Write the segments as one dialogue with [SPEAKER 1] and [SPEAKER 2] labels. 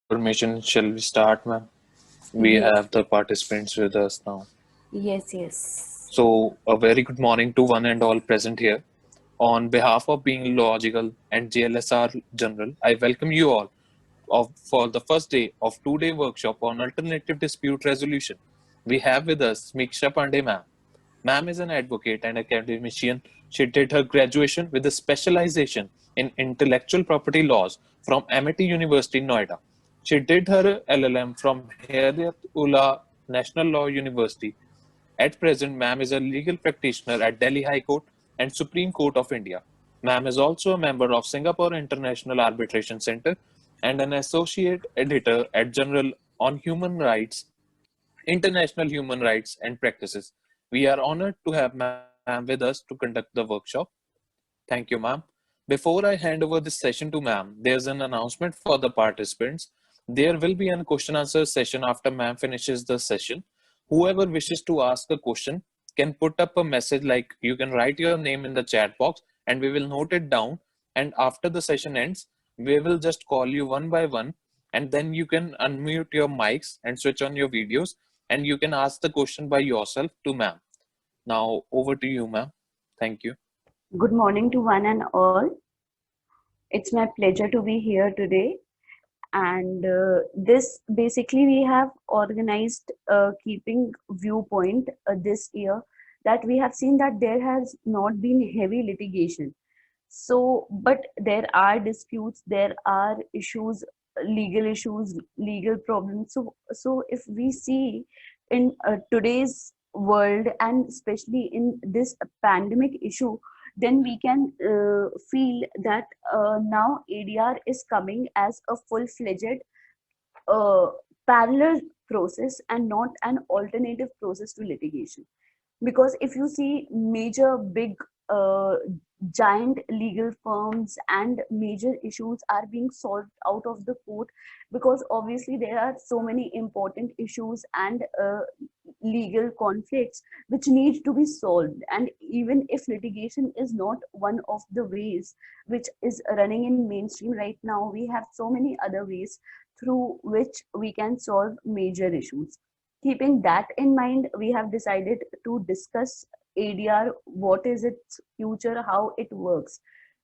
[SPEAKER 1] Permission, shall we start, ma'am? We
[SPEAKER 2] Yes,
[SPEAKER 1] have the participants with us now.
[SPEAKER 2] yes.
[SPEAKER 1] So, a very good morning to one and all present here. On behalf of Being Logical and JLSR General, I welcome you all for the first day of two-day workshop on alternative dispute resolution. We have with us Smiksha Pandey, ma'am. Ma'am is an advocate and academician. She did her graduation with a specialization in intellectual property laws from MIT University, Noida. She did her LLM from Hidayatullah National Law University. At present, ma'am is a legal practitioner at Delhi High Court and Supreme Court of India. Ma'am is also a member of Singapore International Arbitration Center and an associate editor at Journal on Human Rights, International Human Rights and Practices. We are honored to have ma'am with us to conduct the workshop. Thank you, ma'am. Before I hand over this session to ma'am, there's an announcement for the participants. There will be a question answer session after ma'am finishes the session. Whoever wishes to ask a question can put up a message, like you can write your name in the chat box and we will note it down. And after the session ends, we will just call you one by one, and then you can unmute your mics and switch on your videos and you can ask the question by yourself to ma'am. Now over to you, ma'am. Thank you.
[SPEAKER 2] Good morning to one and all. It's my pleasure to be here today. And this basically we have organized keeping viewpoint this year, that we have seen that there has not been heavy litigation. So, but there are disputes, there are issues, legal problems. So if we see in today's world, and especially in this pandemic issue, then we can feel that now ADR is coming as a full-fledged uh, parallel process and not an alternative process to litigation. Because if you see major big uh, giant legal firms and major issues are being solved out of the court, because obviously there are so many important issues and legal conflicts which need to be solved. And even if litigation is not one of the ways which is running in mainstream right now, we have so many other ways through which we can solve major issues. Keeping that in mind, we have decided to discuss ADR, what is its future, how it works.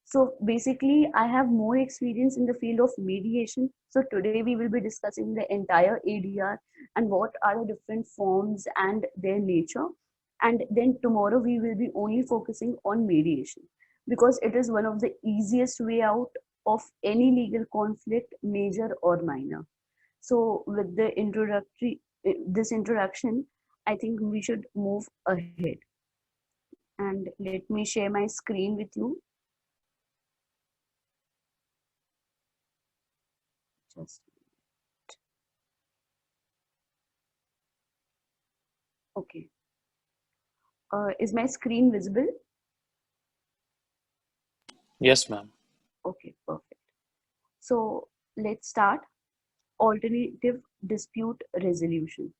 [SPEAKER 2] So basically, I have more experience in the field of mediation. So today we will be discussing the entire ADR and what are the different forms and their nature. And then tomorrow we will be only focusing on mediation, because it is one of the easiest way out of any legal conflict, major or minor. So with the introductory this introduction, I think we should move ahead. And let me share my screen with you. Just okay. Is my screen visible?
[SPEAKER 1] Yes, ma'am.
[SPEAKER 2] Okay, perfect. So let's start. Alternative dispute resolution.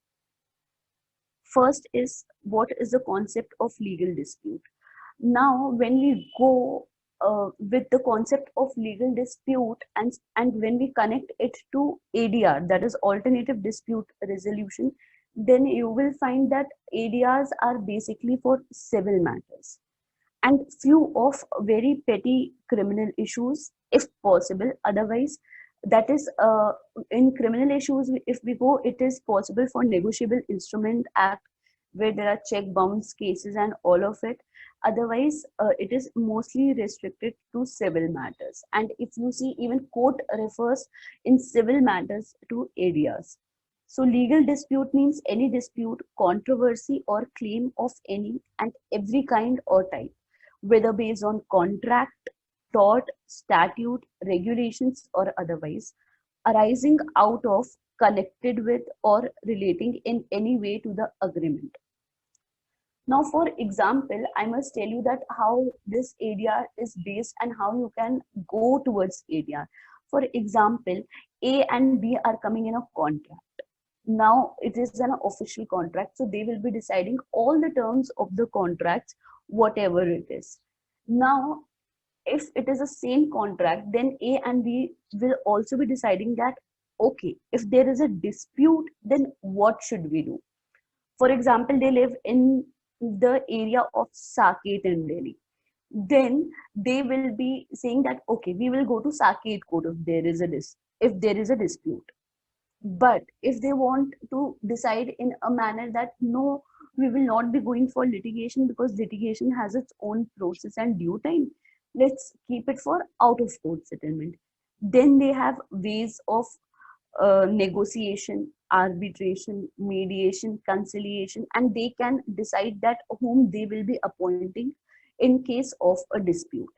[SPEAKER 2] First is, what is the concept of legal dispute? Now, when we go with the concept of legal dispute, and when we connect it to ADR, that is alternative dispute resolution, then you will find that ADRs are basically for civil matters and few of very petty criminal issues if possible. Otherwise, that is in criminal issues, if we go, it is possible for negotiable instrument act, where there are check bounce cases and all of it. Otherwise, it is mostly restricted to civil matters. And if you see, even court refers in civil matters to ADRs. So legal dispute means any dispute, controversy or claim of any and every kind or type, whether based on contract, tort, statute, regulations, or otherwise, arising out of, connected with, or relating in any way to the agreement. Now, for example, I must tell you that how this ADR is based and how you can go towards ADR. For example, A and B are coming in a contract. Now it is an official contract, so they will be deciding all the terms of the contracts, whatever it is. Now, if it is a same contract, then A and B will also be deciding that okay, if there is a dispute, then what should we do? For example, they live in the area of Saket in Delhi. Then they will be saying that okay, we will go to Saket court if there is a dispute. But if they want to decide in a manner that no, we will not be going for litigation because litigation has its own process and due time, let's keep it for out of court settlement. Then they have ways of negotiation, arbitration, mediation, conciliation, and they can decide that whom they will be appointing in case of a dispute.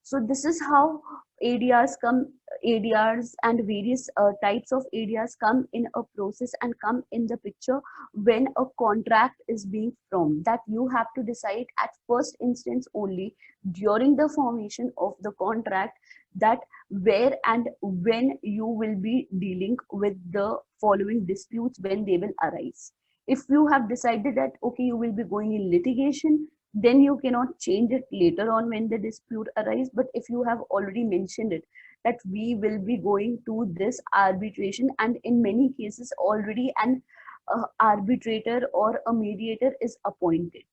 [SPEAKER 2] So this is how ADRs come, ADRs and various types of ADRs come in a process and come in the picture when a contract is being formed. That you have to decide at first instance only during the formation of the contract that where and when you will be dealing with the following disputes when they will arise. If you have decided that okay, you will be going in litigation, then you cannot change it later on when the dispute arise. But if you have already mentioned it that we will be going to this arbitration, and in many cases already an arbitrator or a mediator is appointed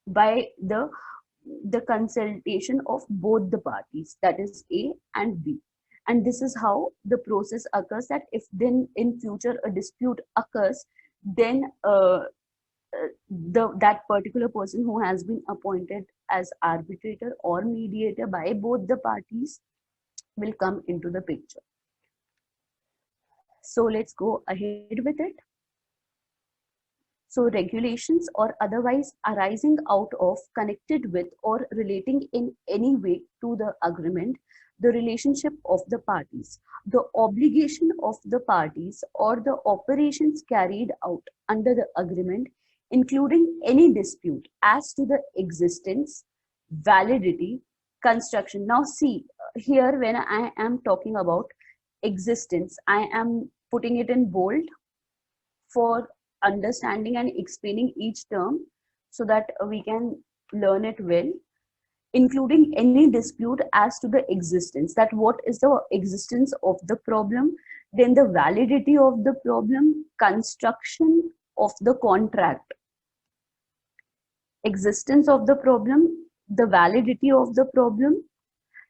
[SPEAKER 2] by the consultation of both the parties, that is A and B. And this is how the process occurs, that if then in future a dispute occurs, then that particular person who has been appointed as arbitrator or mediator by both the parties will come into the picture. So let's go ahead with it. So regulations or otherwise arising out of, connected with, or relating in any way to the agreement, the relationship of the parties, the obligation of the parties, or the operations carried out under the agreement, including any dispute as to the existence, validity, construction. Now see, here when I am talking about existence, I am putting it in bold for understanding and explaining each term so that we can learn it well. Including any dispute as to the existence, that what is the existence of the problem, then the validity of the problem, construction of the contract, existence of the problem, the validity of the problem,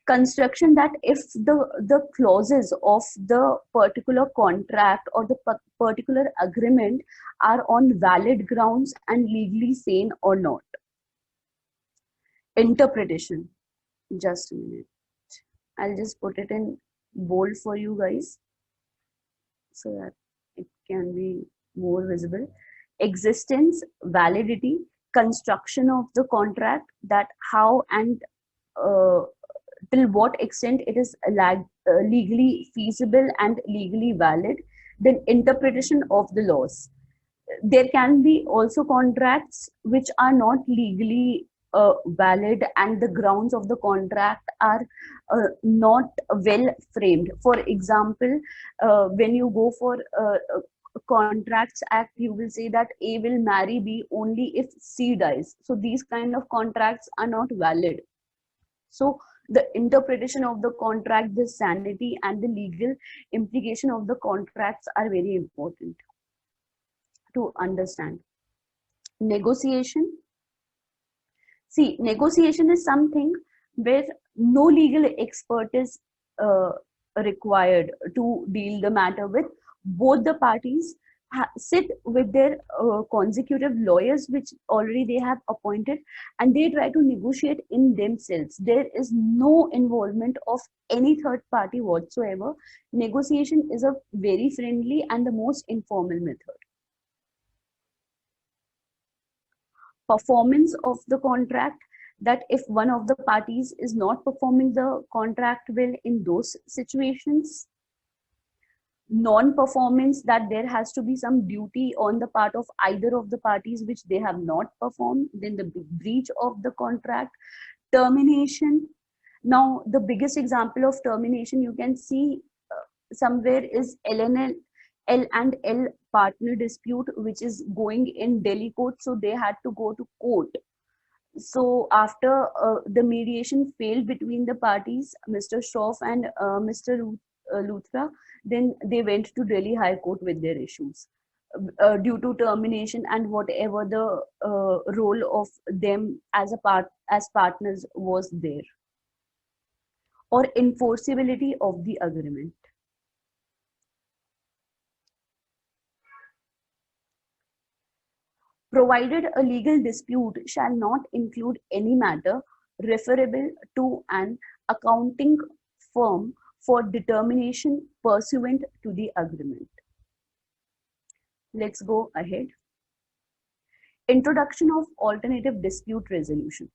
[SPEAKER 2] construction, that if the clauses of the particular contract or the particular agreement are on valid grounds and legally sane or not. Interpretation, just a minute, I'll just put it in bold for you guys so that it can be more visible. Existence, validity, construction of the contract, that how and till what extent it is legally feasible and legally valid. Then interpretation of the laws. There can be also contracts which are not legally valid and the grounds of the contract are not well framed. For example, when you go for Contracts Act, you will say that A will marry B only if C dies. So these kind of contracts are not valid. So the interpretation of the contract, the sanity and the legal implication of the contracts are very important to understand. Negotiation. See, negotiation is something where no legal expert is required to deal the matter with. Both the parties sit with their consecutive lawyers which already they have appointed, and they try to negotiate in themselves. There is no involvement of any third party whatsoever. Negotiation is a very friendly and the most informal method. Performance of the contract, that if one of the parties is not performing the contract well in those situations. Non-performance, that there has to be some duty on the part of either of the parties which they have not performed. Then the breach of the contract. Termination. Now the biggest example of termination you can see somewhere is L&L partner dispute, which is going in Delhi court. So they had to go to court. So after the mediation failed between the parties, Mr. Shroff and Mr. Luthra, then they went to Delhi High Court with their issues due to termination and whatever the role of them as as partners was there, or enforceability of the agreement. Provided a legal dispute shall not include any matter referable to an accounting firm for determination pursuant to the agreement. Let's go ahead. Introduction of alternative dispute resolution.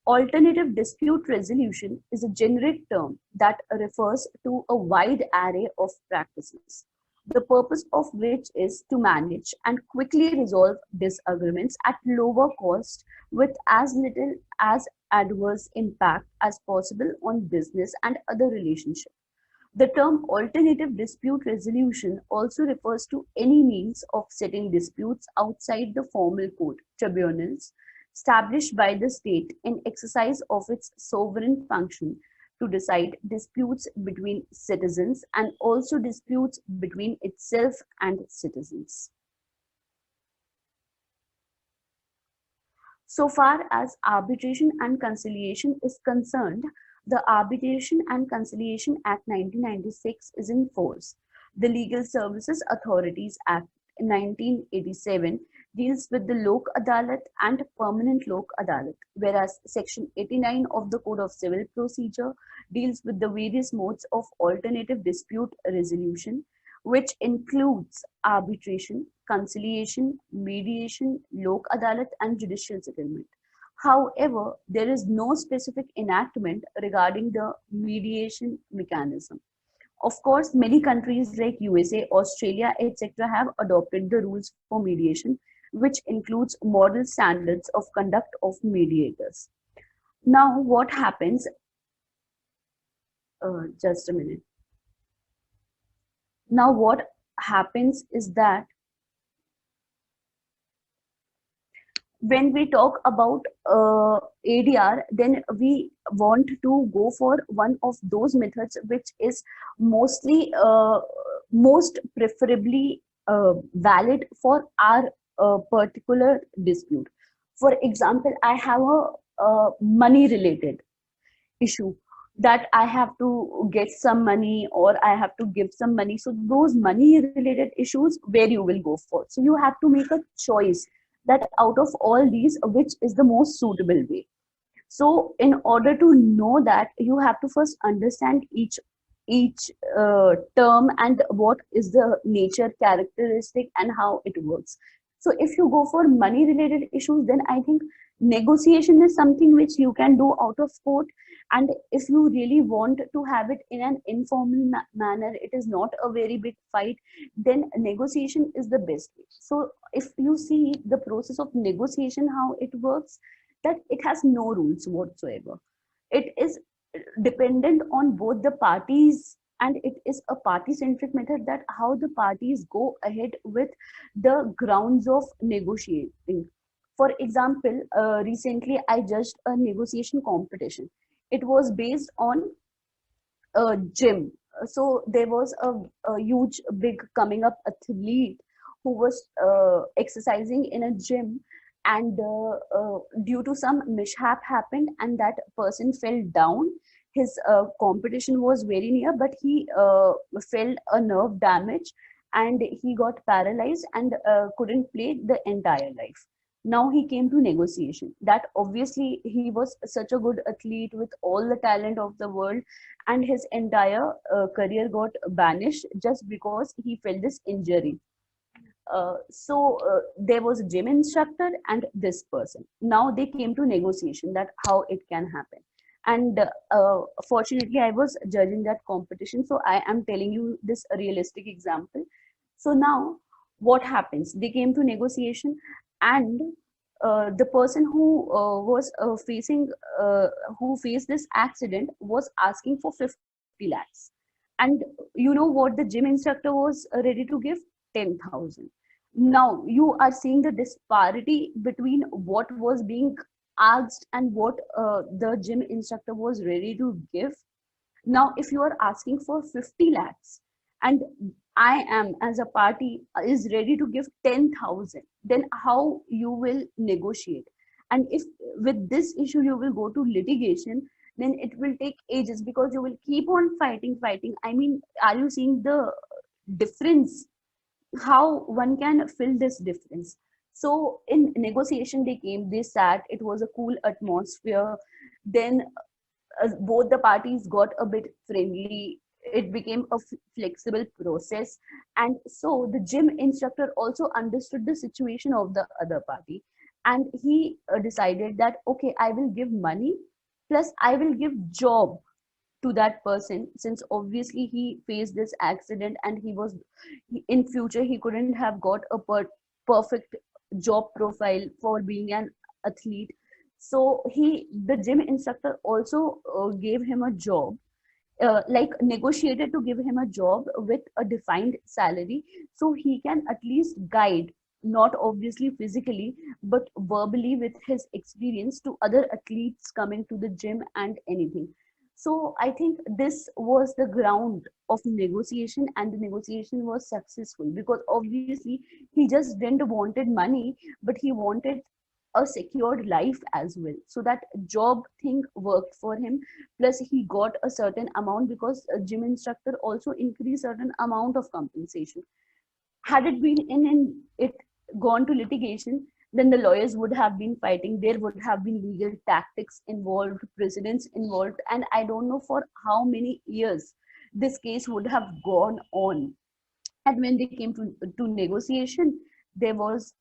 [SPEAKER 2] Alternative dispute resolution is a generic term that refers to a wide array of practices, the purpose of which is to manage and quickly resolve disagreements at lower cost with as little as adverse impact as possible on business and other relationships. The term alternative dispute resolution also refers to any means of settling disputes outside the formal court tribunals established by the state in exercise of its sovereign function to decide disputes between citizens and also disputes between itself and citizens. So far as arbitration and conciliation is concerned, the Arbitration and Conciliation Act 1996 is in force. The Legal Services Authorities Act 1987 deals with the Lok Adalat and Permanent Lok Adalat, whereas Section 89 of the Code of Civil Procedure deals with the various modes of alternative dispute resolution, which includes arbitration, conciliation, mediation, Lok Adalat, and judicial settlement. However, there is no specific enactment regarding the mediation mechanism. Of course, many countries like USA, Australia, etc. have adopted the rules for mediation, which includes model standards of conduct of mediators. Now, what happens? Just a minute. Now, what happens is that when we talk about ADR, then we want to go for one of those methods which is mostly, most preferably valid for our particular dispute. For example, I have a money related issue that I have to get some money or I have to give some money. So those money related issues, where you will go for. So you have to make a choice that out of all these, which is the most suitable way. So in order to know that, you have to first understand each term and what is the nature characteristic and how it works. So if you go for money related issues, then I think negotiation is something which you can do out of court. And if you really want to have it in an informal manner, it is not a very big fight, then negotiation is the best way. So if you see the process of negotiation, how it works, that it has no rules whatsoever. It is dependent on both the parties, and it is a party centric method, that how the parties go ahead with the grounds of negotiating. For example, recently I judged a negotiation competition. It was based on a gym. So there was a huge big coming up athlete who was exercising in a gym, and due to some mishap happened and that person fell down. His competition was very near, but he felt a nerve damage and he got paralyzed and couldn't play the entire life. Now he came to negotiation. That obviously he was such a good athlete with all the talent of the world, and his entire career got banished just because he felt this injury. There was a gym instructor and this person. Now they came to negotiation, that how it can happen. And fortunately, I was judging that competition, so I am telling you this realistic example. So now what happens? They came to negotiation, and the person who was who faced this accident was asking for 50 lakhs. And you know what the gym instructor was ready to give? 10,000. Now you are seeing the disparity between what was being asked and what the gym instructor was ready to give. Now if you are asking for 50 lakhs and I am as a party is ready to give 10,000, then how you will negotiate? And if with this issue you will go to litigation, then it will take ages because you will keep on fighting. I mean, are you seeing the difference? How one can fill this difference? So in negotiation they came, they sat, it was a cool atmosphere. Then both the parties got a bit friendly, it became a flexible process. And so the gym instructor also understood the situation of the other party, and he decided that okay, I will give money plus I will give job to that person, since obviously he faced this accident and in future he couldn't have got a perfect job profile for being an athlete. So the gym instructor also gave him a job, like negotiated to give him a job with a defined salary, so he can at least guide, not obviously physically but verbally with his experience, to other athletes coming to the gym and anything. So I think this was the ground of negotiation, and the negotiation was successful because obviously he just didn't wanted money, but he wanted a secured life as well. So that job thing worked for him. Plus he got a certain amount because a gym instructor also increased certain amount of compensation. Had it been in it gone to litigation, then the lawyers would have been fighting, there would have been legal tactics involved, precedents involved, and I don't know for how many years this case would have gone on. And when they came to negotiation, there was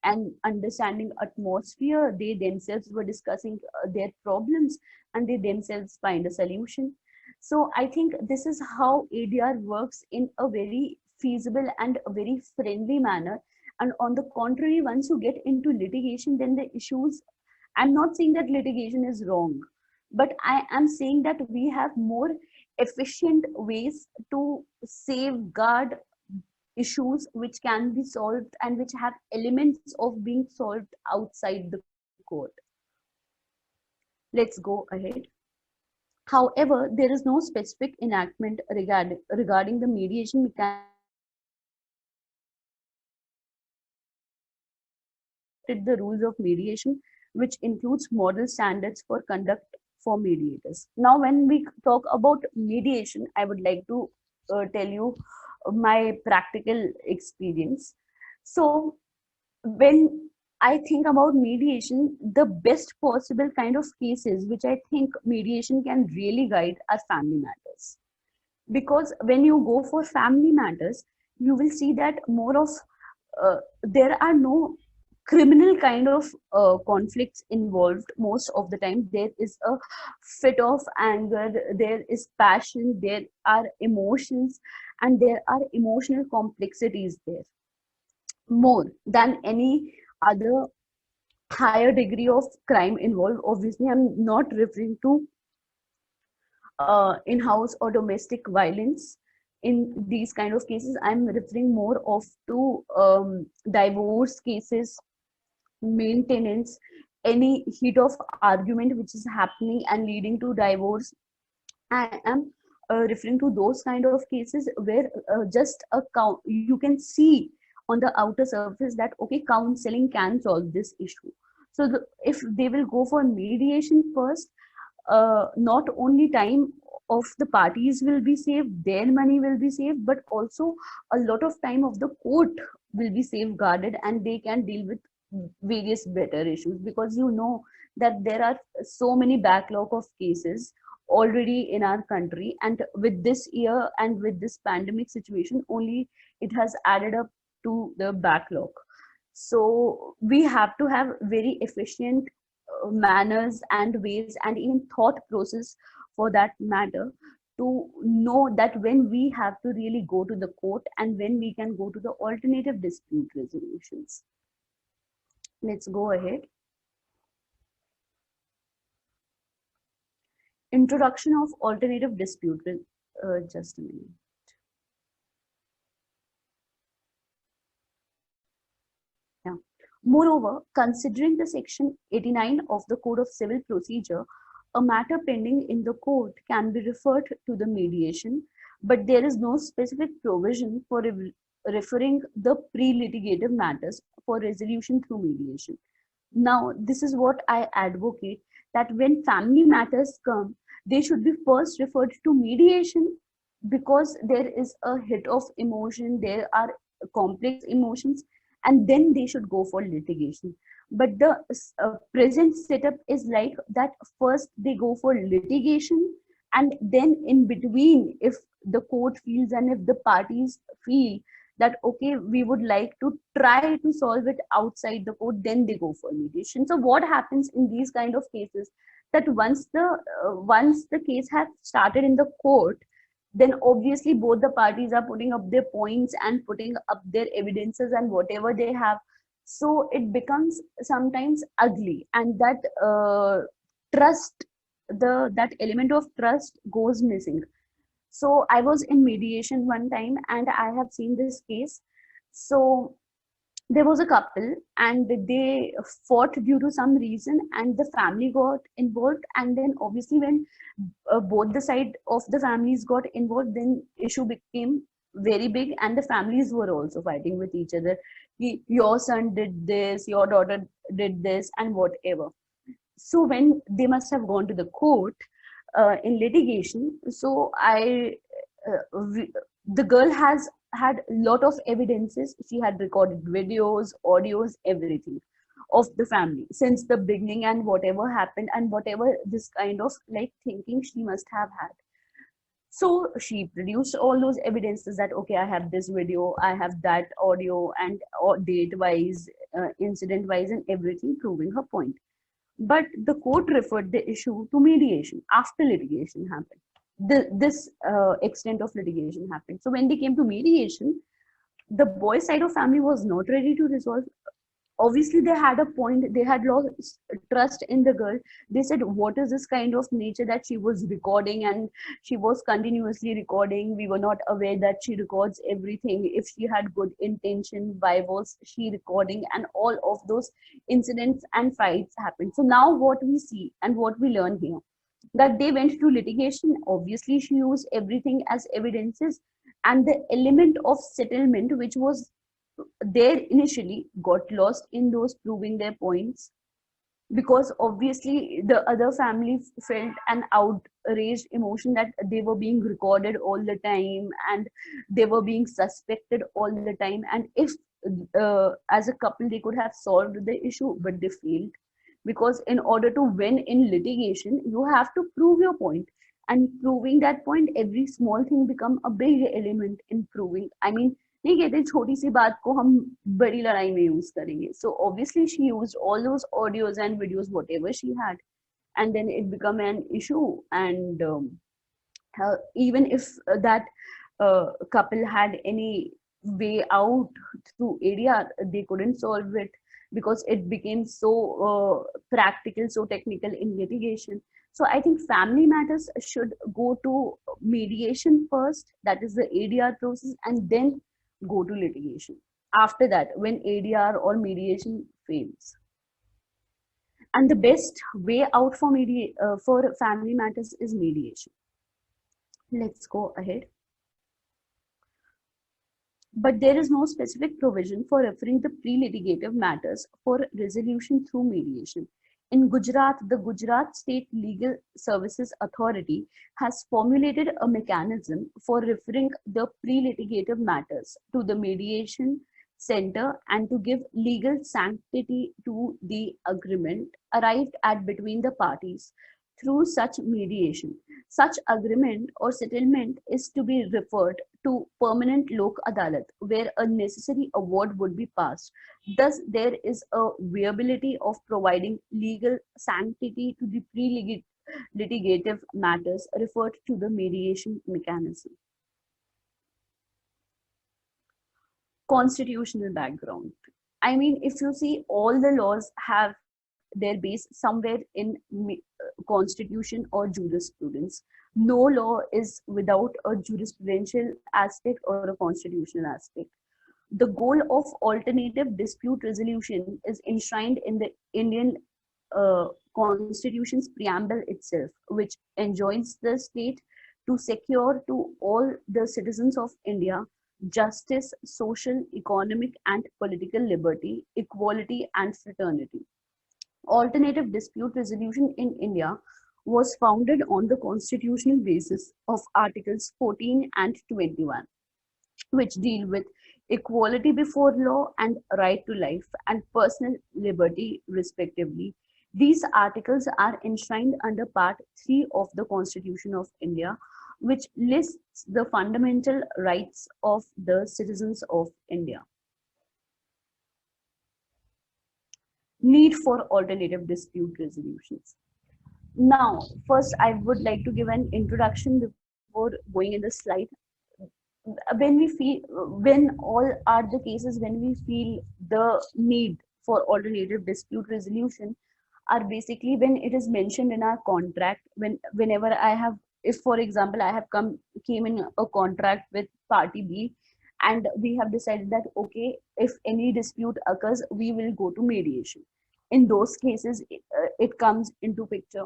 [SPEAKER 2] an understanding atmosphere, they themselves were discussing their problems, and they themselves find a solution. So I think this is how ADR works in a very feasible and a very friendly manner. And on the contrary, once you get into litigation, then the issues, I'm not saying that litigation is wrong, but I am saying that we have more efficient ways to safeguard issues which can be solved and which have elements of being solved outside the court. Let's go ahead. However, there is no specific enactment regarding the mediation mechanism in India. However, the Supreme Court adopted the rules of mediation, which includes model standards for conduct for mediators. Now, when we talk about mediation, I would like to tell you my practical experience. So, when I think about mediation, the best possible kind of cases which I think mediation can really guide are family matters. Because when you go for family matters, you will see that more of there are no criminal kind of conflicts involved. Most of the time there is a fit of anger, there is passion, there are emotions, and there are emotional complexities there more than any other higher degree of crime involved. Obviously I'm not referring to in-house or domestic violence. In these kind of cases I'm referring more of to divorce cases, maintenance, any heat of argument which is happening and leading to divorce. I am referring to those kind of cases where just a count, you can see on the outer surface that okay, counseling can solve this issue. So if they will go for mediation first, not only time of the parties will be saved, their money will be saved, but also a lot of time of the court will be safeguarded, and they can deal with various better issues. Because you know that there are so many backlog of cases already in our country, and with this year and with this pandemic situation only, it has added up to the backlog. So we have to have very efficient manners and ways and even thought process for that matter, to know that when we have to really go to the court and when we can go to the alternative dispute resolutions. Let's go ahead. Introduction of alternative dispute. Just a minute. Yeah. Moreover, considering the section 89 of the Code of Civil Procedure, a matter pending in the court can be referred to the mediation, but there is no specific provision for referring the pre-litigative matters for resolution through mediation. Now, this is what I advocate, that when family matters come, they should be first referred to mediation, because there is a hit of emotion, there are complex emotions, and then they should go for litigation. But the present setup is like that: first they go for litigation, and then in between, if the court feels and if the parties feel that okay, we would like to try to solve it outside the court, then they go for mediation. So what happens in these kind of cases, that once the case has started in the court, then obviously both the parties are putting up their points and putting up their evidences and whatever they have. So it becomes sometimes ugly, and that trust, the that element of trust goes missing. So I was in mediation one time and I have seen this case. So there was a couple and they fought due to some reason, and the family got involved, and then obviously when both the side of the families got involved, then issue became very big, and the families were also fighting with each other. Your son did this, your daughter did this, and whatever. So when they must have gone to the court in litigation, so the girl has had a lot of evidences. She had recorded videos, audios, everything of the family since the beginning, and whatever happened and whatever this kind of like thinking she must have had. So she produced all those evidences that okay, I have this video, I have that audio, and or date wise, incident wise, and everything proving her point. But the court referred the issue to mediation after litigation happened. This extent of litigation happened. So when they came to mediation, the boy side of family was not ready to resolve. Obviously they had a point, they had lost trust in the girl. They said, what is this kind of nature that she was recording, and she was continuously recording, we were not aware that she records everything. If she had good intention, why was she recording? And all of those incidents and fights happened. So now what we see and what we learn here, that they went to litigation. Obviously she used everything as evidences, and the element of settlement which was there initially got lost in those proving their points, because obviously the other family felt an outraged emotion that they were being recorded all the time and they were being suspected all the time. And if as a couple they could have solved the issue, but they failed, because in order to win in litigation you have to prove your point, and proving that point, every small thing become a big element in proving. I mean, नहीं कहते छोटी सी बात को हम बड़ी लड़ाई में use करेंगे. So obviously she used all those audios and videos whatever she had, and then it become an issue. And even if that couple had any way out through ADR, they couldn't solve it because it became so practical, so technical in litigation. So I think family matters should go to mediation first, that is the ADR process, and then go to litigation after that when ADR or mediation fails. And the best way out for for family matters is mediation. Let's go ahead. But there is no specific provision for referring the pre-litigative matters for resolution through mediation. In Gujarat, the Gujarat State Legal Services Authority has formulated a mechanism for referring the pre-litigative matters to the mediation center and to give legal sanctity to the agreement arrived at between the parties through such mediation. Such agreement or settlement is to be referred to permanent lok adalat, where a necessary award would be passed. Thus, there is a viability of providing legal sanctity to the pre-litigative matters referred to the mediation mechanism. Constitutional background. I mean, if you see, all the laws have their base somewhere in constitution or jurisprudence. No law is without a jurisprudential aspect or a constitutional aspect. The goal of alternative dispute resolution is enshrined in the Indian Constitution's preamble itself, which enjoins the state to secure to all the citizens of India justice, social, economic, and political liberty, equality, and fraternity. Alternative dispute resolution in India was founded on the constitutional basis of Articles 14 and 21, which deal with equality before law and right to life and personal liberty, respectively. These articles are enshrined under Part 3 of the Constitution of India, which lists the fundamental rights of the citizens of India. Need for alternative dispute resolutions. Now, first, I would like to give an introduction before going in the slide. When we feel, when all are the cases when we feel the need for alternative dispute resolution are basically when it is mentioned in our contract. Whenever I have, if for example I have came in a contract with party B, and we have decided that okay, if any dispute occurs we will go to mediation. In those cases it comes into picture.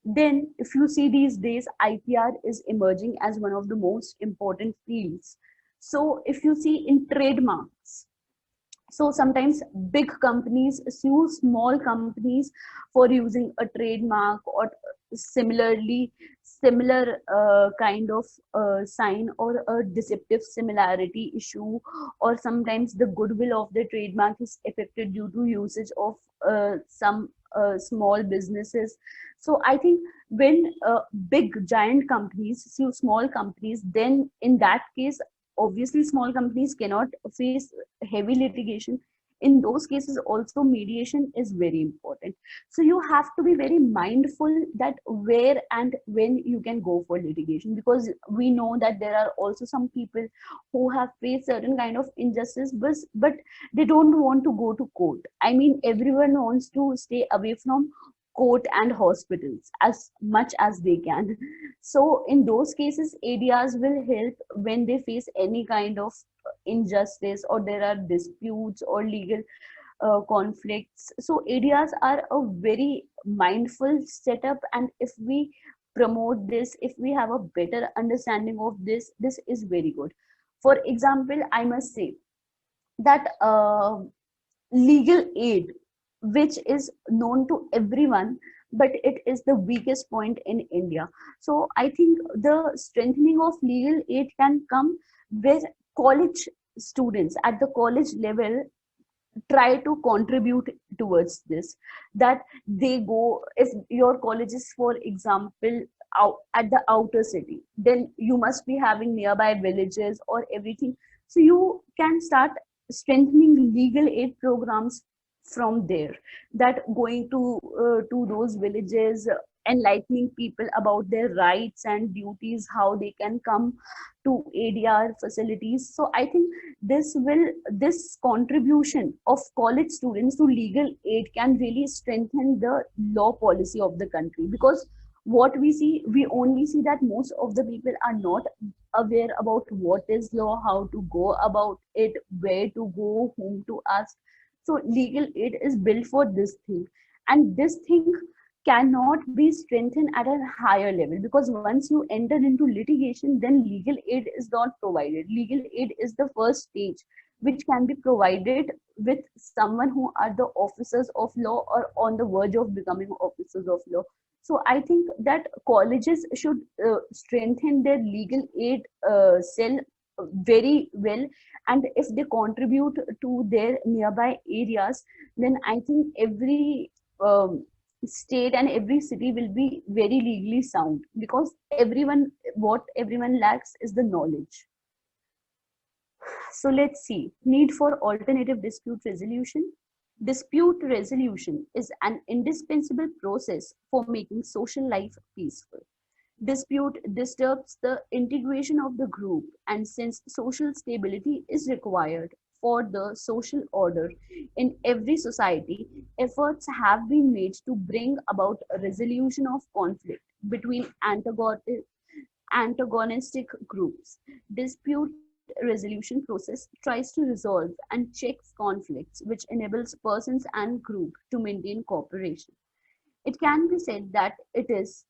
[SPEAKER 2] Then if you see these days IPR is emerging as one of the most important fields. So if you see in trademarks, so sometimes big companies sue small companies for using a trademark or similar kind of sign, or a deceptive similarity issue, or sometimes the goodwill of the trademark is affected due to usage of some small businesses. So I think when big giant companies sue small companies, then in that case obviously small companies cannot face heavy litigation. In those cases also mediation is very important. So you have to be very mindful that where and when you can go for litigation, because we know that there are also some people who have faced certain kind of injustice, but they don't want to go to court. I mean, everyone wants to stay away from court and hospitals as much as they can. So in those cases ADRs will help when they face any kind of injustice, or there are disputes or legal conflicts. So ADRs are a very mindful setup, and if we promote this, if we have a better understanding of this, this is very good. For example, I must say that legal aid, which is known to everyone, but it is the weakest point in India. So I think the strengthening of legal aid can come where college students at the college level try to contribute towards this. That they go, if your college is for example out at the outer city, then you must be having nearby villages or everything. So you can start strengthening legal aid programs from there, that going to those villages, enlightening people about their rights and duties, how they can come to ADR facilities. So I think this contribution of college students to legal aid can really strengthen the law policy of the country. Because what we see, we only see that most of the people are not aware about what is law, how to go about it, where to go, whom to ask. So legal aid is built for this thing, and this thing cannot be strengthened at a higher level, because once you enter into litigation, then legal aid is not provided. Legal aid is the first stage which can be provided with someone who are the officers of law or on the verge of becoming officers of law. So I think that colleges should strengthen their legal aid cell very well, and if they contribute to their nearby areas, then I think every state and every city will be very legally sound, because everyone, what everyone lacks is the knowledge. So let's see, need for alternative dispute resolution. Dispute resolution is an indispensable process for making social life peaceful. Dispute disturbs the integration of the group, and since social stability is required for the social order in every society, efforts have been made to bring about a resolution of conflict between antagonistic groups. Dispute resolution process tries to resolve and checks conflicts, which enables persons and group to maintain cooperation. It can be said that it is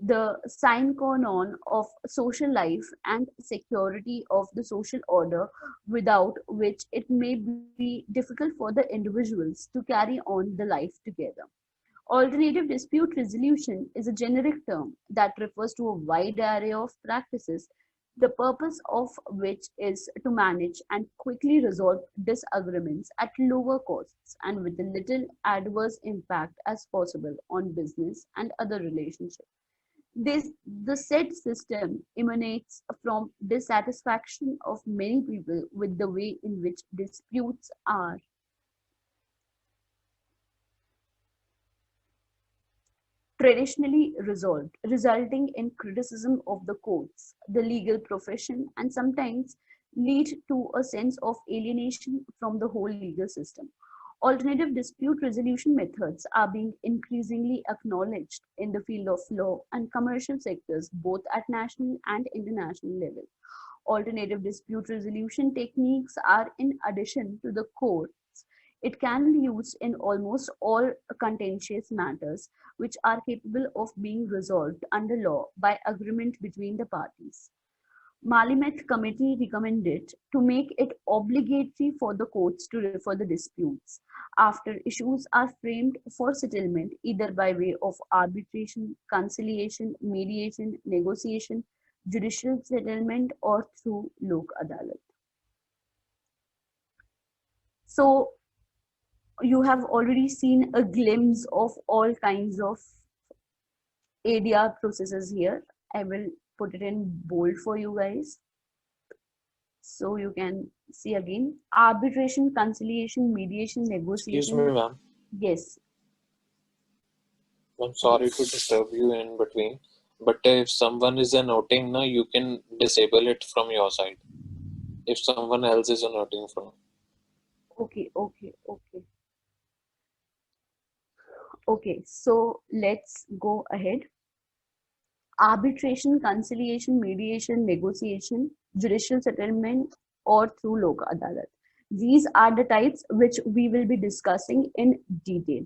[SPEAKER 2] the sine qua non of social life and security of the social order, without which it may be difficult for the individuals to carry on the life together. Alternative dispute resolution is a generic term that refers to a wide array of practices, the purpose of which is to manage and quickly resolve disagreements at lower costs and with a little adverse impact as possible on business and other relationships. The said system emanates from dissatisfaction of many people with the way in which disputes are traditionally resolved, resulting in criticism of the courts, the legal profession, and sometimes lead to a sense of alienation from the whole legal system. Alternative dispute resolution methods are being increasingly acknowledged in the field of law and commercial sectors, both at national and international level. Alternative dispute resolution techniques are, in addition to the courts, it can be used in almost all contentious matters which are capable of being resolved under law by agreement between the parties. Malimet committee recommended to make it obligatory for the courts to refer the disputes after issues are framed for settlement either by way of arbitration, conciliation, mediation, negotiation, judicial settlement, or through Lok Adalat. So you have already seen a glimpse of all kinds of ADR processes here. I will put it in bold for you guys so you can see again. Arbitration, conciliation, mediation,
[SPEAKER 1] Excuse me,
[SPEAKER 2] negotiation.
[SPEAKER 1] ma'am.
[SPEAKER 2] Yes.
[SPEAKER 1] I'm sorry to disturb you in between, but if someone is noting, now you can disable it from your side. If someone else is noting from.
[SPEAKER 2] Okay, okay, okay. Okay, so let's go ahead. Arbitration, conciliation, mediation, negotiation, judicial settlement, or through Lok Adalat. These are the types which we will be discussing in detail.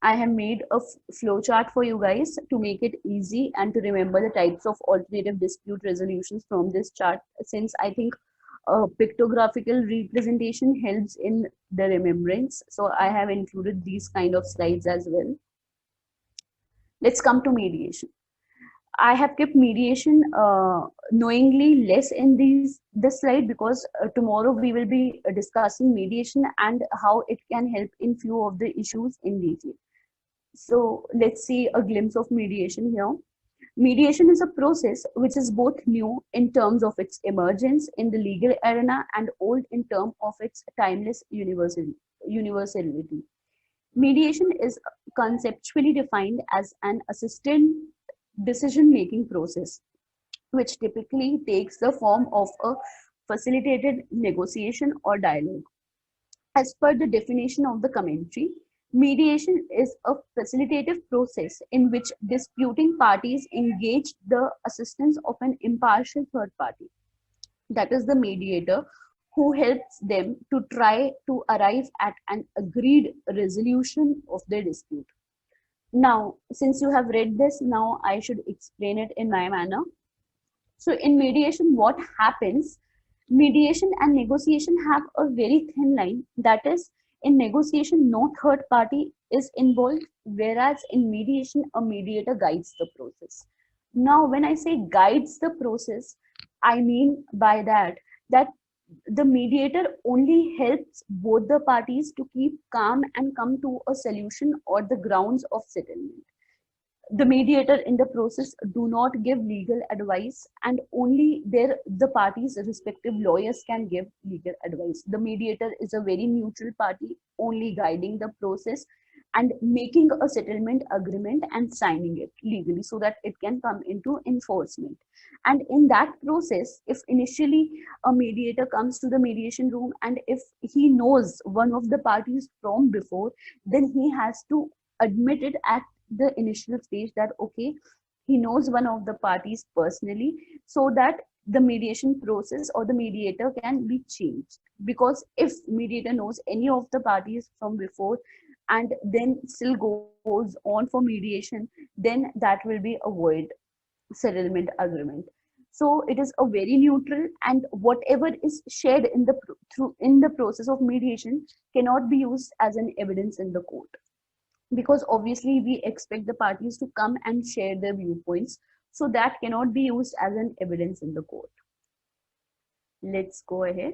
[SPEAKER 2] I have made a flowchart for you guys to make it easy and to remember the types of alternative dispute resolutions from this chart, since I think pictographical representation helps in the remembrance. So I have included these kind of slides as well. Let's come to mediation. I have kept mediation knowingly less in this slide because tomorrow we will be discussing mediation and how it can help in few of the issues in detail. So let's see a glimpse of mediation here. Mediation is a process which is both new in terms of its emergence in the legal arena and old in terms of its timeless universality. Mediation is conceptually defined as an assisted decision-making process, which typically takes the form of a facilitated negotiation or dialogue. As per the definition of the commentary, mediation is a facilitative process in which disputing parties engage the assistance of an impartial third party, that is the mediator, who helps them to try to arrive at an agreed resolution of their dispute. Now, since you have read this, now I should explain it in my manner. So in mediation, what happens? Mediation and negotiation have a very thin line. That is, in negotiation, no third party is involved, whereas in mediation, a mediator guides the process. Now, when I say guides the process, I mean by that the mediator only helps both the parties to keep calm and come to a solution or the grounds of settlement. The mediator in the process do not give legal advice, and only the parties respective lawyers can give legal advice. The mediator is a very neutral party, only guiding the process and making a settlement agreement and signing it legally so that it can come into enforcement. And in that process, if initially a mediator comes to the mediation room and if he knows one of the parties from before, then he has to admit it at the initial stage that okay, he knows one of the parties personally, so that the mediation process or the mediator can be changed. Because if mediator knows any of the parties from before and then still goes on for mediation, then that will be a void settlement agreement. So it is a very neutral, and whatever is shared in the through in the process of mediation cannot be used as an evidence in the court, because obviously we expect the parties to come and share their viewpoints, so that cannot be used as an evidence in the court. Let's go ahead.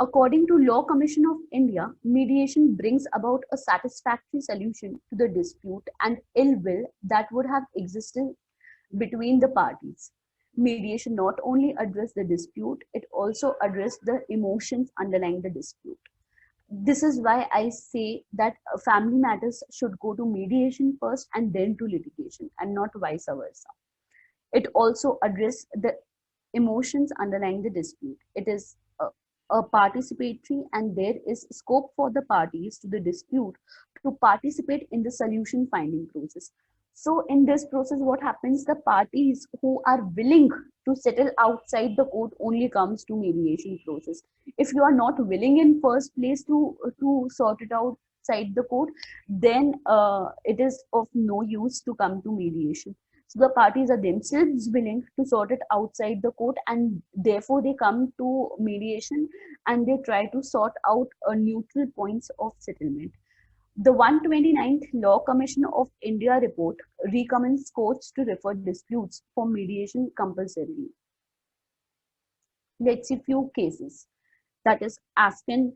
[SPEAKER 2] According to Law Commission of India, mediation brings about a satisfactory solution to the dispute and ill will that would have existed between the parties. Mediation not only addresses the dispute, it also addresses the emotions underlying the dispute. This is why I say that family matters should go to mediation first and then to litigation, and not vice versa. It also addresses the emotions underlying the dispute. It is a participatory, and there is scope for the parties to the dispute to participate in the solution finding process. So in this process, what happens, the parties who are willing to settle outside the court only comes to mediation process. If you are not willing in first place to sort it outside the court, then it is of no use to come to mediation. So the parties are themselves willing to sort it outside the court, and therefore they come to mediation and they try to sort out a neutral points of settlement. The 129th Law Commission of India report recommends courts to refer disputes for mediation compulsorily. Let's see few cases. That is Aspen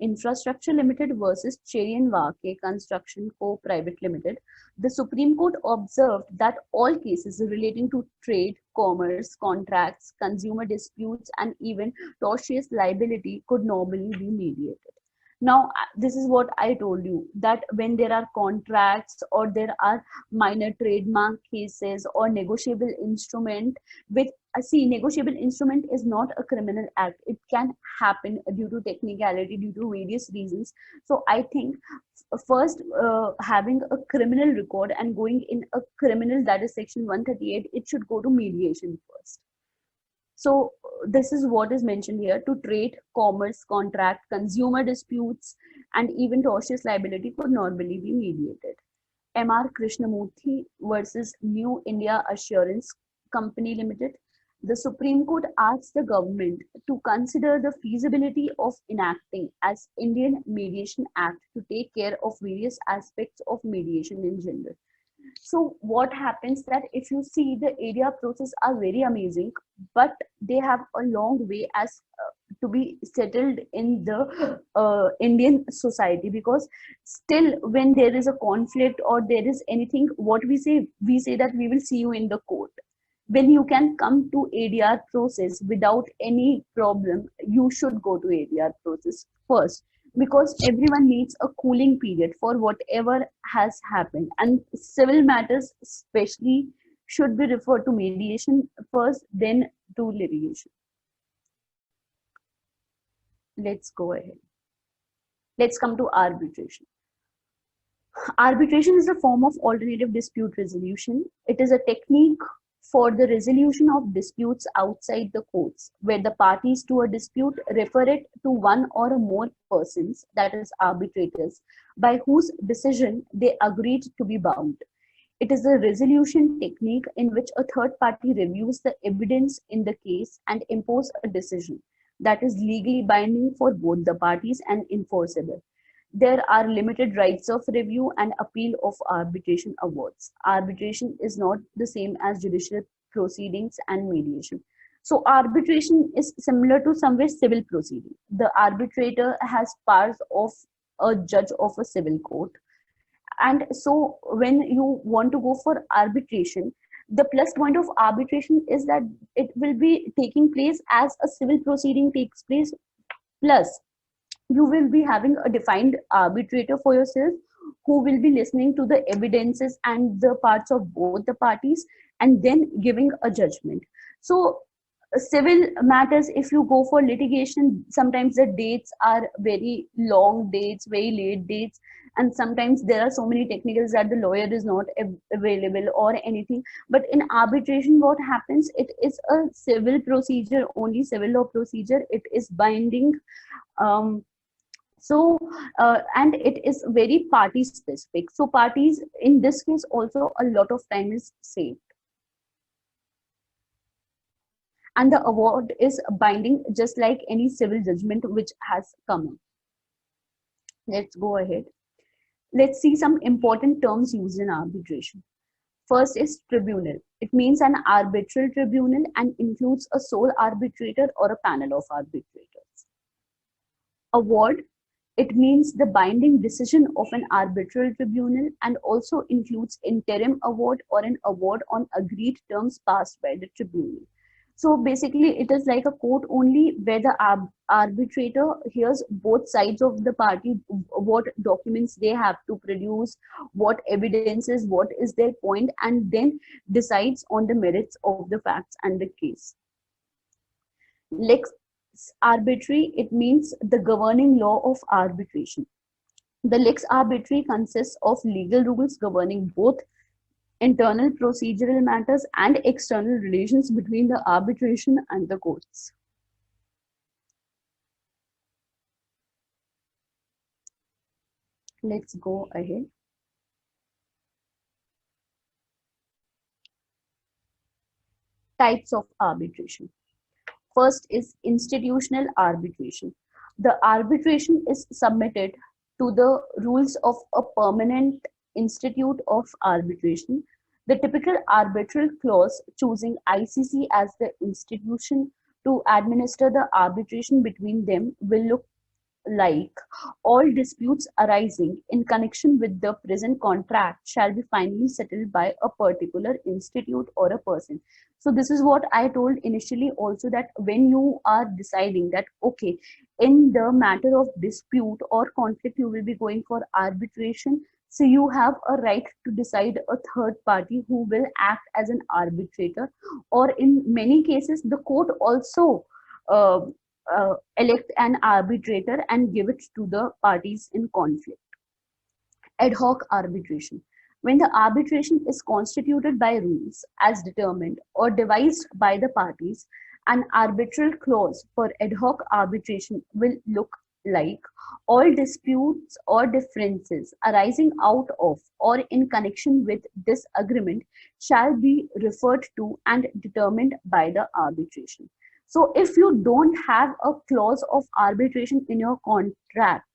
[SPEAKER 2] Infrastructure Limited versus Cherry and Vake Construction Co. Private Limited. The Supreme Court observed that all cases relating to trade, commerce, contracts, consumer disputes, and even tortious liability could normally be mediated. Now, this is what I told you, that when there are contracts or there are minor trademark cases or negotiable instrument, which see, negotiable instrument is not a criminal act. It can happen due to technicality, due to various reasons. So I think first having a criminal record and going in a criminal, that is section 138, it should go to mediation first. So this is what is mentioned here: to trade, commerce, contract, consumer disputes, and even tortious liability could normally be mediated. M.R. Krishnamurthy versus New India Assurance Company Limited. The Supreme Court asks the government to consider the feasibility of enacting as Indian Mediation Act to take care of various aspects of mediation in general. So what happens that if you see, the area process are very amazing, but they have a long way as to be settled in the Indian society, because still when there is a conflict or there is anything, what we say that we will see you in the court. When you can come to ADR process without any problem, you should go to ADR process first, because everyone needs a cooling period for whatever has happened, and civil matters especially should be referred to mediation first, then to litigation. Let's go ahead. Let's come to arbitration. Arbitration is a form of alternative dispute resolution. It is a technique for the resolution of disputes outside the courts, where the parties to a dispute refer it to one or more persons, that is arbitrators, by whose decision they agreed to be bound. It is a resolution technique in which a third party reviews the evidence in the case and imposes a decision that is legally binding for both the parties and enforceable. There are limited rights of review and appeal of arbitration awards. Arbitration is not the same as judicial proceedings and mediation. So arbitration is similar to somewhere civil proceeding. The arbitrator has powers of a judge of a civil court. And so when you want to go for arbitration, the plus point of arbitration is that it will be taking place as a civil proceeding takes place, plus you will be having a defined arbitrator for yourself who will be listening to the evidences and the parts of both the parties and then giving a judgment. So civil matters, if you go for litigation, sometimes the dates are very long dates, very late dates, and sometimes there are so many technicals that the lawyer is not available or anything. But in arbitration, what happens, it is a civil procedure, only civil law procedure, it is binding. Um, so and it is very party specific, so parties in this case also a lot of time is saved, and the award is binding just like any civil judgment which has come up. Let's go ahead. Let's see some important terms used in arbitration. First is tribunal. It means an arbitral tribunal and includes a sole arbitrator or a panel of arbitrators. Award. It means the binding decision of an arbitral tribunal and also includes interim award or an award on agreed terms passed by the tribunal. So basically, it is like a court only where the arbitrator hears both sides of the party, what documents they have to produce, what evidences, what is their point, and then decides on the merits of the facts and the case. Lex arbitri, it means the governing law of arbitration. The lex arbitri consists of legal rules governing both internal procedural matters and external relations between the arbitration and the courts. Let's go ahead. Types of arbitration. First is institutional arbitration. The arbitration is submitted to the rules of a permanent institute of arbitration. The typical arbitral clause choosing ICC as the institution to administer the arbitration between them will look like: all disputes arising in connection with the present contract shall be finally settled by a particular institute or a person. So this is what I told initially also, that when you are deciding that okay, in the matter of dispute or conflict you will be going for arbitration, so you have a right to decide a third party who will act as an arbitrator, or in many cases the court also uh, elect an arbitrator and give it to the parties in conflict. Ad hoc arbitration. When the arbitration is constituted by rules as determined or devised by the parties, an arbitral clause for ad hoc arbitration will look like: all disputes or differences arising out of or in connection with this agreement shall be referred to and determined by the arbitration. So if you don't have a clause of arbitration in your contract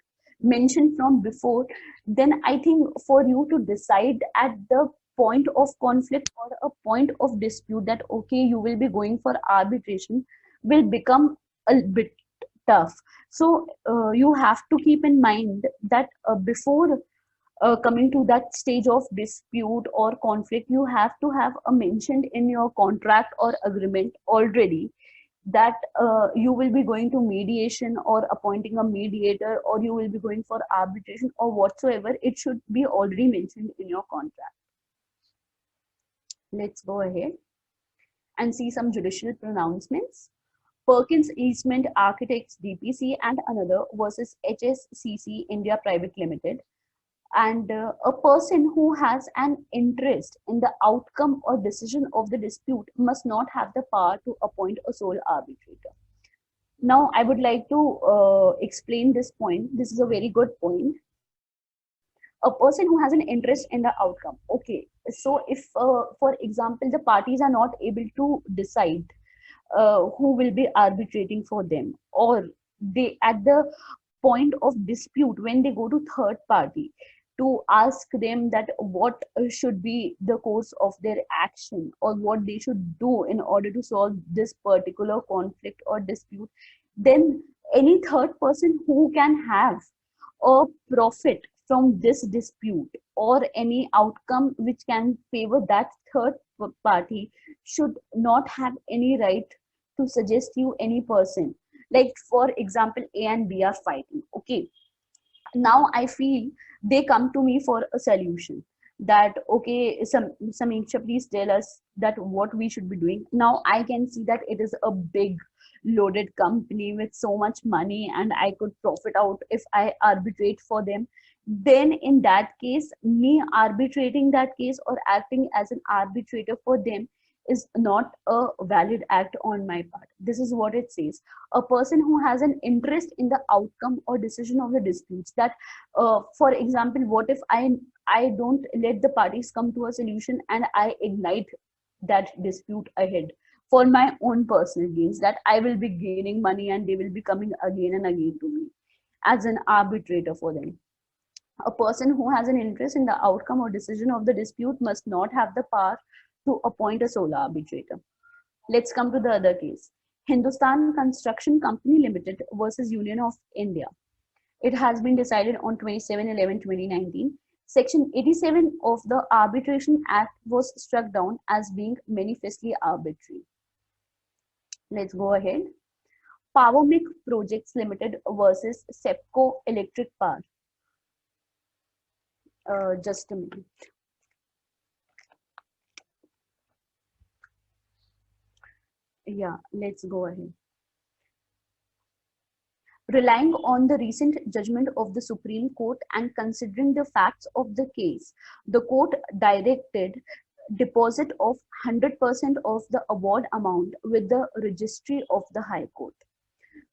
[SPEAKER 2] mentioned from before, then I think for you to decide at the point of conflict or a point of dispute that okay, you will be going for arbitration will become a bit tough. So you have to keep in mind that before coming to that stage of dispute or conflict, you have to have a mentioned in your contract or agreement already that you will be going to mediation or appointing a mediator, or you will be going for arbitration or whatsoever. It should be already mentioned in your contract. Let's go ahead and see some judicial pronouncements. Perkins Eastman Architects DPC and another versus HSCC India Private Limited. And a person who has an interest in the outcome or decision of the dispute must not have the power to appoint a sole arbitrator. Now, I would like to explain this point. This is a very good point. A person who has an interest in the outcome. Okay, so if, for example, the parties are not able to decide who will be arbitrating for them, or they at the point of dispute when they go to third party to ask them that what should be the course of their action or what they should do in order to solve this particular conflict or dispute, then any third person who can have a profit from this dispute or any outcome which can favor that third party should not have any right to suggest you any person. Like for example, A and B are fighting. Okay, now I feel they come to me for a solution that okay, Samiksha, please tell us that what we should be doing. Now I can see that it is a big loaded company with so much money and I could profit out if I arbitrate for them. then in that case, me arbitrating that case or acting as an arbitrator for them is not a valid act on my part. This is what it says. A person who has an interest in the outcome or decision of the disputes. That, for example, what if I don't let the parties come to a solution and I ignite that dispute ahead for my own personal gains, that I will be gaining money and they will be coming again and again to me as an arbitrator for them. A person who has an interest in the outcome or decision of the dispute must not have the power to appoint a sole arbitrator. Let's come to the other case. Hindustan Construction Company Limited versus Union of India. It has been decided on 27/11/2019. Section 87 of the Arbitration Act was struck down as being manifestly arbitrary. Let's go ahead. Power Mech Projects Limited versus SEPCO Electric Power. Just a minute. Yeah, let's go ahead. Relying on the recent judgment of the Supreme Court and considering the facts of the case, the court directed deposit of 100% of the award amount with the registry of the High Court.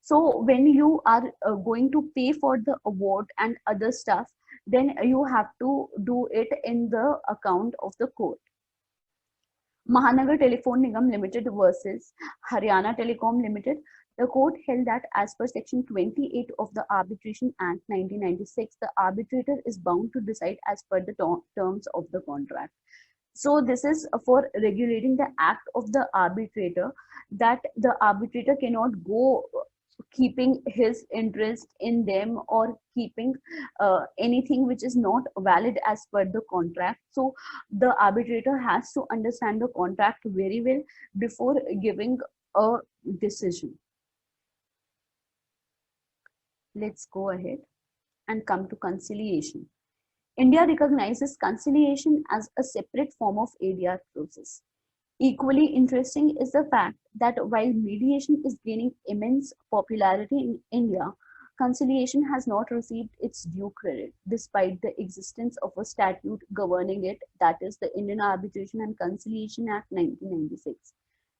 [SPEAKER 2] So when you are going to pay for the award and other stuff, then you have to do it in the account of the court. Mahanagar Telephone Nigam Limited versus Haryana Telecom Limited. The court held that as per Section 28 of the Arbitration Act 1996, the arbitrator is bound to decide as per the terms of the contract. So this is for regulating the act of the arbitrator, that the arbitrator cannot go keeping his interest in them or keeping anything which is not valid as per the contract. So the arbitrator has to understand the contract very well before giving a decision. Let's go ahead and come to conciliation. India recognizes conciliation as a separate form of ADR process. Equally interesting is the fact that while mediation is gaining immense popularity in India, conciliation has not received its due credit despite the existence of a statute governing it, that is the Indian Arbitration and Conciliation Act 1996.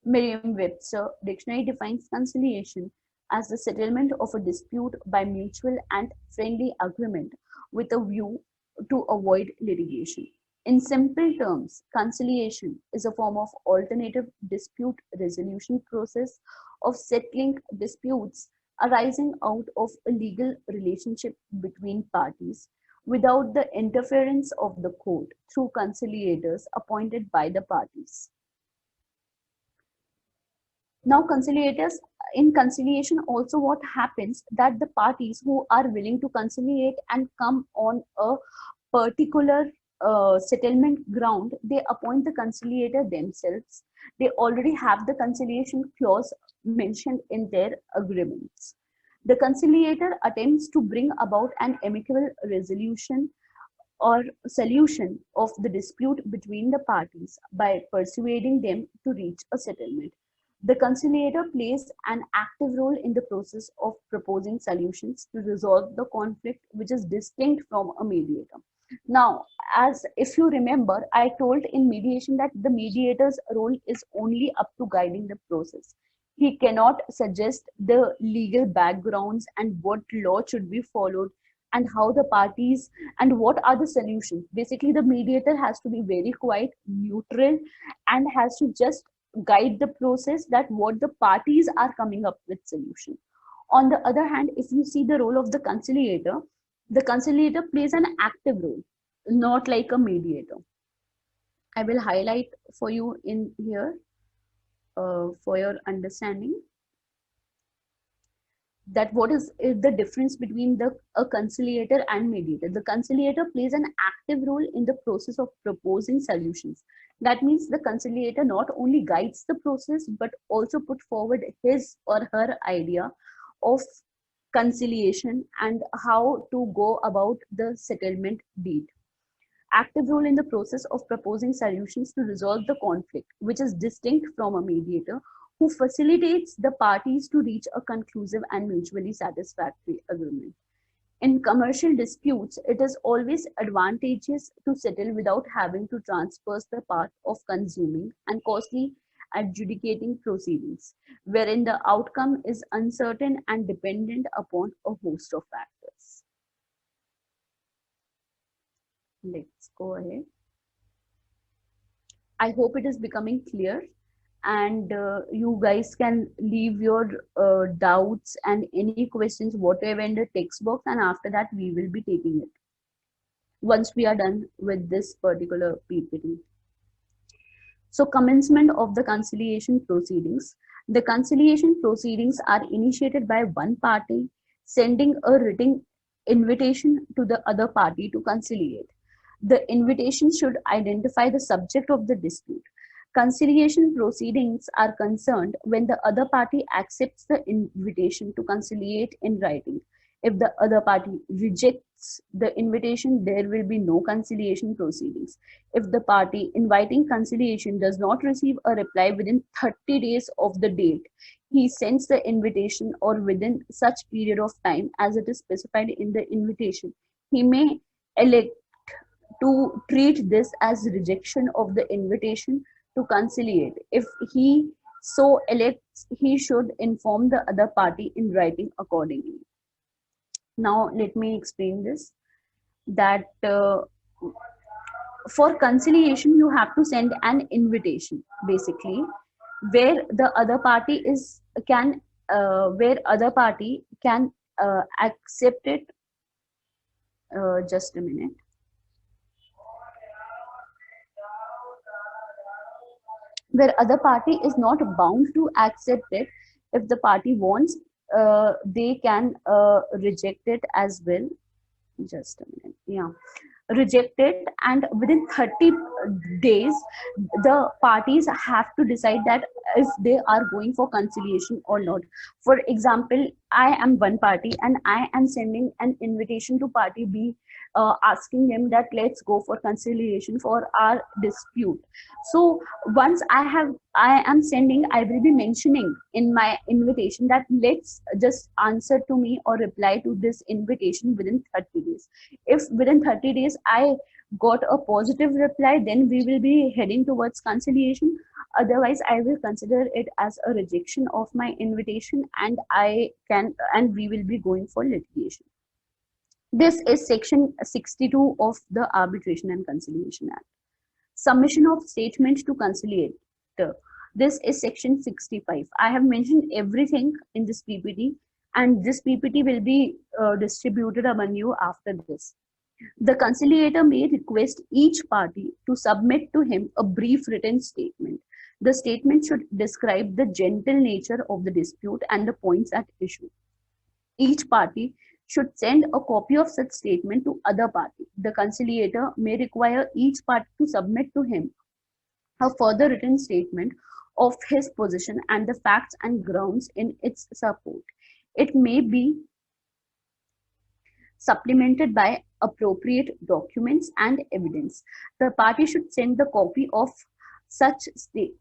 [SPEAKER 2] Merriam-Webster Dictionary defines conciliation as the settlement of a dispute by mutual and friendly agreement with a view to avoid litigation. In simple terms, conciliation is a form of alternative dispute resolution process of settling disputes arising out of a legal relationship between parties without the interference of the court through conciliators appointed by the parties. Now, in conciliation also what happens, that the parties who are willing to conciliate and come on a particular settlement ground, they appoint the conciliator themselves. They already have the conciliation clause mentioned in their agreements. The conciliator attempts to bring about an amicable resolution or solution of the dispute between the parties by persuading them to reach a settlement. The conciliator plays an active role in the process of proposing solutions to resolve the conflict, which is distinct from a mediator. Now, as if you remember, I told in mediation that the mediator's role is only up to guiding the process. He cannot suggest the legal backgrounds and what law should be followed and how the parties and what are the solutions. Basically, the mediator has to be very quiet, neutral, and has to just guide the process that what the parties are coming up with solution. On the other hand, if you see the role of the conciliator plays an active role, not like a mediator. I will highlight for you in here for your understanding that what is the difference between a conciliator and mediator. The conciliator plays an active role in the process of proposing solutions. That means the conciliator not only guides the process but also put forward his or her idea of conciliation and how to go about the settlement deed. Active role in the process of proposing solutions to resolve the conflict, which is distinct from a mediator who facilitates the parties to reach a conclusive and mutually satisfactory agreement. In commercial disputes, it is always advantageous to settle without having to transverse the path of consuming and costly adjudicating proceedings, wherein the outcome is uncertain and dependent upon a host of factors. Let's go ahead. I hope it is becoming clear, and you guys can leave your doubts and any questions, whatever, in the text box, and after that, we will be taking it once we are done with this particular PPT. So, commencement of the conciliation proceedings. The conciliation proceedings are initiated by one party sending a written invitation to the other party to conciliate. The invitation should identify the subject of the dispute. Conciliation proceedings are concerned when the other party accepts the invitation to conciliate in writing. If the other party rejects the invitation, there will be no conciliation proceedings. If the party inviting conciliation does not receive a reply within 30 days of the date he sends the invitation, or within such period of time as it is specified in the invitation, he may elect to treat this as rejection of the invitation to conciliate. If he so elects, he should inform the other party in writing accordingly. Now, let me explain this, that for conciliation, you have to send an invitation, basically, where the other party is can where other party can accept it. Just a minute. Where other party is not bound to accept it. If the party wants, they can reject it as well. Just a minute. Yeah, reject it, and within 30 days the parties have to decide that if they are going for conciliation or not. For example, I am one party and I am sending an invitation to party B, asking them that let's go for conciliation for our dispute. So once I am sending, I will be mentioning in my invitation that let's just answer to me or reply to this invitation within 30 days. If within 30 days I got a positive reply, then we will be heading towards conciliation. Otherwise, I will consider it as a rejection of my invitation, and we will be going for litigation. This is section 62 of the Arbitration and Conciliation Act. Submission of statement to conciliator. This is section 65. I have mentioned everything in this PPT, and this PPT will be distributed among you after this. The conciliator may request each party to submit to him a brief written statement. The statement should describe the gentle nature of the dispute and the points at issue. Each party should send a copy of such statement to other party. The conciliator may require each party to submit to him a further written statement of his position and the facts and grounds in its support. It may be supplemented by appropriate documents and evidence. The party should send the copy of such to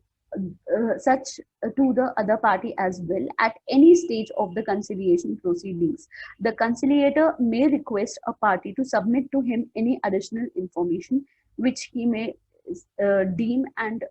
[SPEAKER 2] the other party as well at any stage of the conciliation proceedings. The conciliator may request a party to submit to him any additional information which he may deem and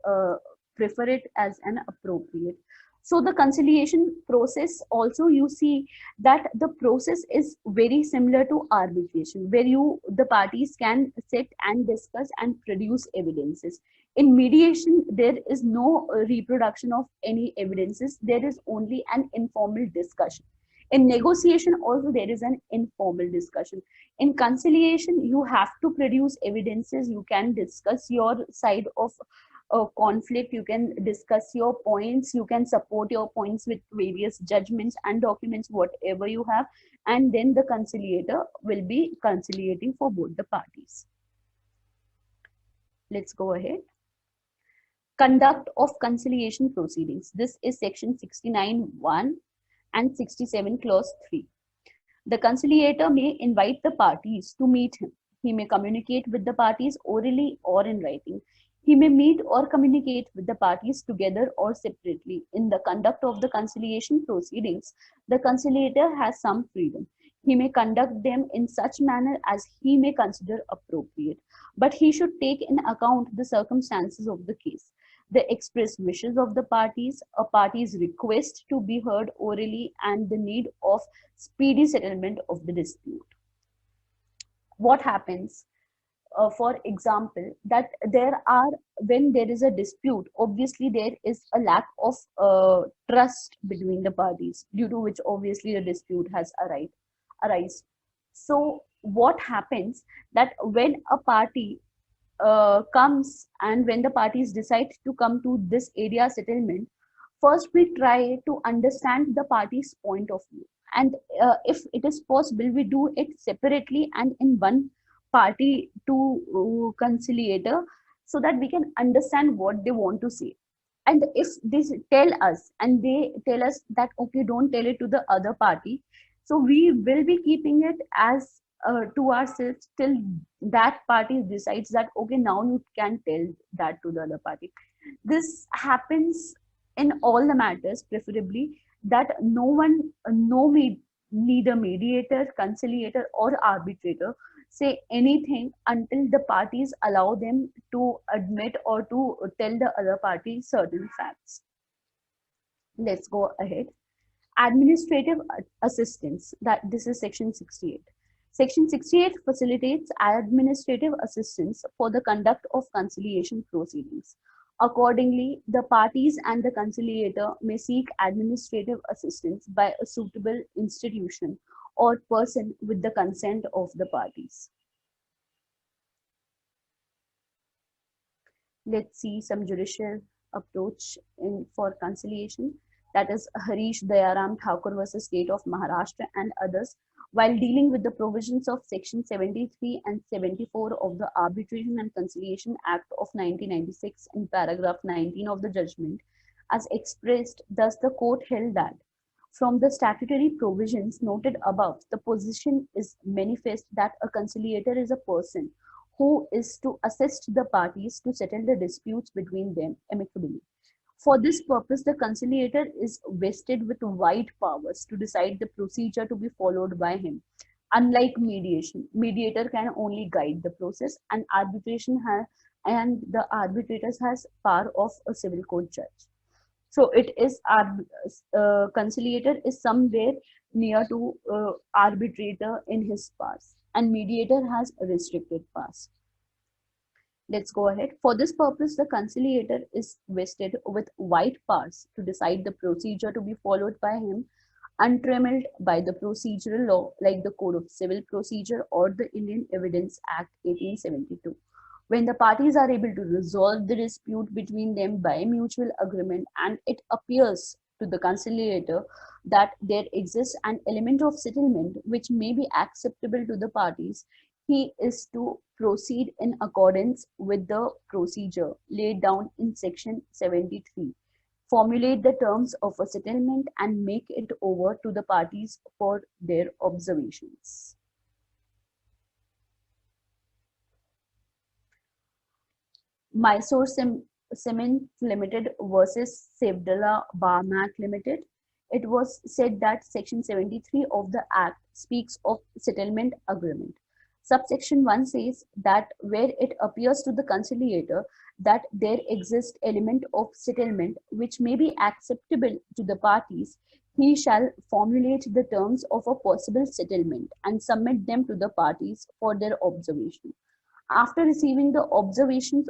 [SPEAKER 2] prefer it as an appropriate. So the conciliation process also, you see that the process is very similar to arbitration, where the parties can sit and discuss and produce evidences. In mediation, there is no reproduction of any evidences. There is only an informal discussion. In negotiation, also there is an informal discussion. In conciliation, you have to produce evidences. You can discuss your side of conflict. You can discuss your points. You can support your points with various judgments and documents, whatever you have. And then the conciliator will be conciliating for both the parties. Let's go ahead. Conduct of conciliation proceedings. This is section 69(1) and 67 clause 3. The conciliator may invite the parties to meet him. He may communicate with the parties orally or in writing. He may meet or communicate with the parties together or separately. In the conduct of the conciliation proceedings, the conciliator has some freedom. He may conduct them in such manner as he may consider appropriate, but he should take in account the circumstances of the case, the express wishes of the parties, a party's request to be heard orally, and the need of speedy settlement of the dispute. What happens, for example, that there are, when there is a dispute, obviously there is a lack of trust between the parties, due to which obviously the dispute has arise. So what happens, that when a party comes, and when the parties decide to come to this area settlement, first we try to understand the party's point of view, and if it is possible, we do it separately and in one party to conciliator, so that we can understand what they want to say. And if they tell us, and they tell us that okay, don't tell it to the other party, so we will be keeping it as to ourselves till that party decides that okay, now you can tell that to the other party. This happens in all the matters, preferably that no one, neither mediator, conciliator, or arbitrator say anything until the parties allow them to admit or to tell the other party certain facts. Let's go ahead. Administrative assistance, that this is section 68. Section 68 facilitates administrative assistance for the conduct of conciliation proceedings. Accordingly, the parties and the conciliator may seek administrative assistance by a suitable institution or person with the consent of the parties. Let's see some judicial approach for conciliation. That is Harish Dayaram Thakur versus State of Maharashtra and others. While dealing with the provisions of Section 73 and 74 of the Arbitration and Conciliation Act of 1996 in paragraph 19 of the judgment, as expressed, thus the court held that from the statutory provisions noted above, the position is manifest that a conciliator is a person who is to assist the parties to settle the disputes between them amicably. For this purpose, the conciliator is vested with wide powers to decide the procedure to be followed by him. Unlike mediation, mediator can only guide the process, and the arbitrators has power of a civil court judge. So it is conciliator is somewhere near to arbitrator in his powers, and mediator has restricted powers. Let's go ahead. For this purpose, the conciliator is vested with wide powers to decide the procedure to be followed by him, untrammeled by the procedural law like the Code of Civil Procedure or the Indian Evidence Act 1872. When the parties are able to resolve the dispute between them by mutual agreement, and it appears to the conciliator that there exists an element of settlement which may be acceptable to the parties, he is to proceed in accordance with the procedure laid down in section 73, formulate the terms of a settlement, and make it over to the parties for their observations. Mysore Cement Limited versus Sevdala Barmak Limited. It was said that section 73 of the Act speaks of settlement agreement. Subsection 1 says that where it appears to the conciliator that there exists element of settlement which may be acceptable to the parties, he shall formulate the terms of a possible settlement and submit them to the parties for their observation. After receiving the observations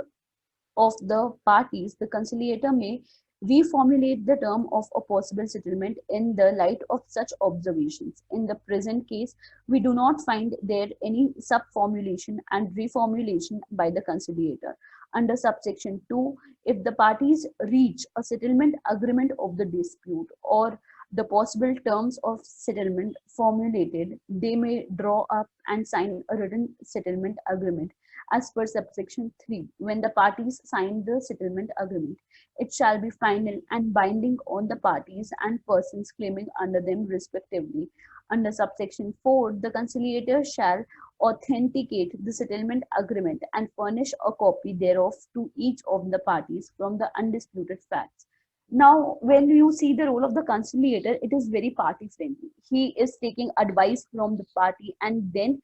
[SPEAKER 2] of the parties, the conciliator may reformulate the term of a possible settlement in the light of such observations. In the present case, we do not find there any sub-formulation and reformulation by the conciliator. Under subsection 2, if the parties reach a settlement agreement of the dispute or the possible terms of settlement formulated, they may draw up and sign a written settlement agreement as per subsection 3. When the parties sign the settlement agreement, it shall be final and binding on the parties and persons claiming under them respectively. Under subsection 4, the conciliator shall authenticate the settlement agreement and furnish a copy thereof to each of the parties from the undisputed facts. Now, when you see the role of the conciliator, it is very party friendly. He is taking advice from the party and then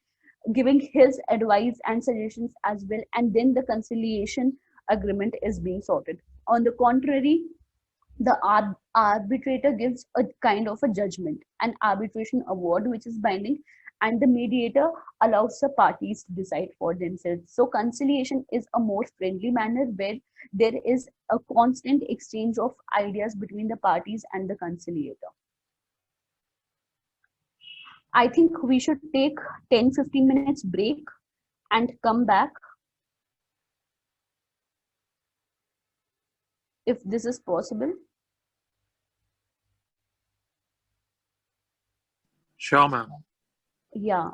[SPEAKER 2] giving his advice and suggestions as well, and then the conciliation agreement is being sorted. On the contrary, the arbitrator gives a kind of a judgment, an arbitration award which is binding, and the mediator allows the parties to decide for themselves. So conciliation is a more friendly manner where there is a constant exchange of ideas between the parties and the conciliator. I think we should take 10-15 minutes break and come back if this is possible.
[SPEAKER 1] Sure, ma'am.
[SPEAKER 2] Yeah,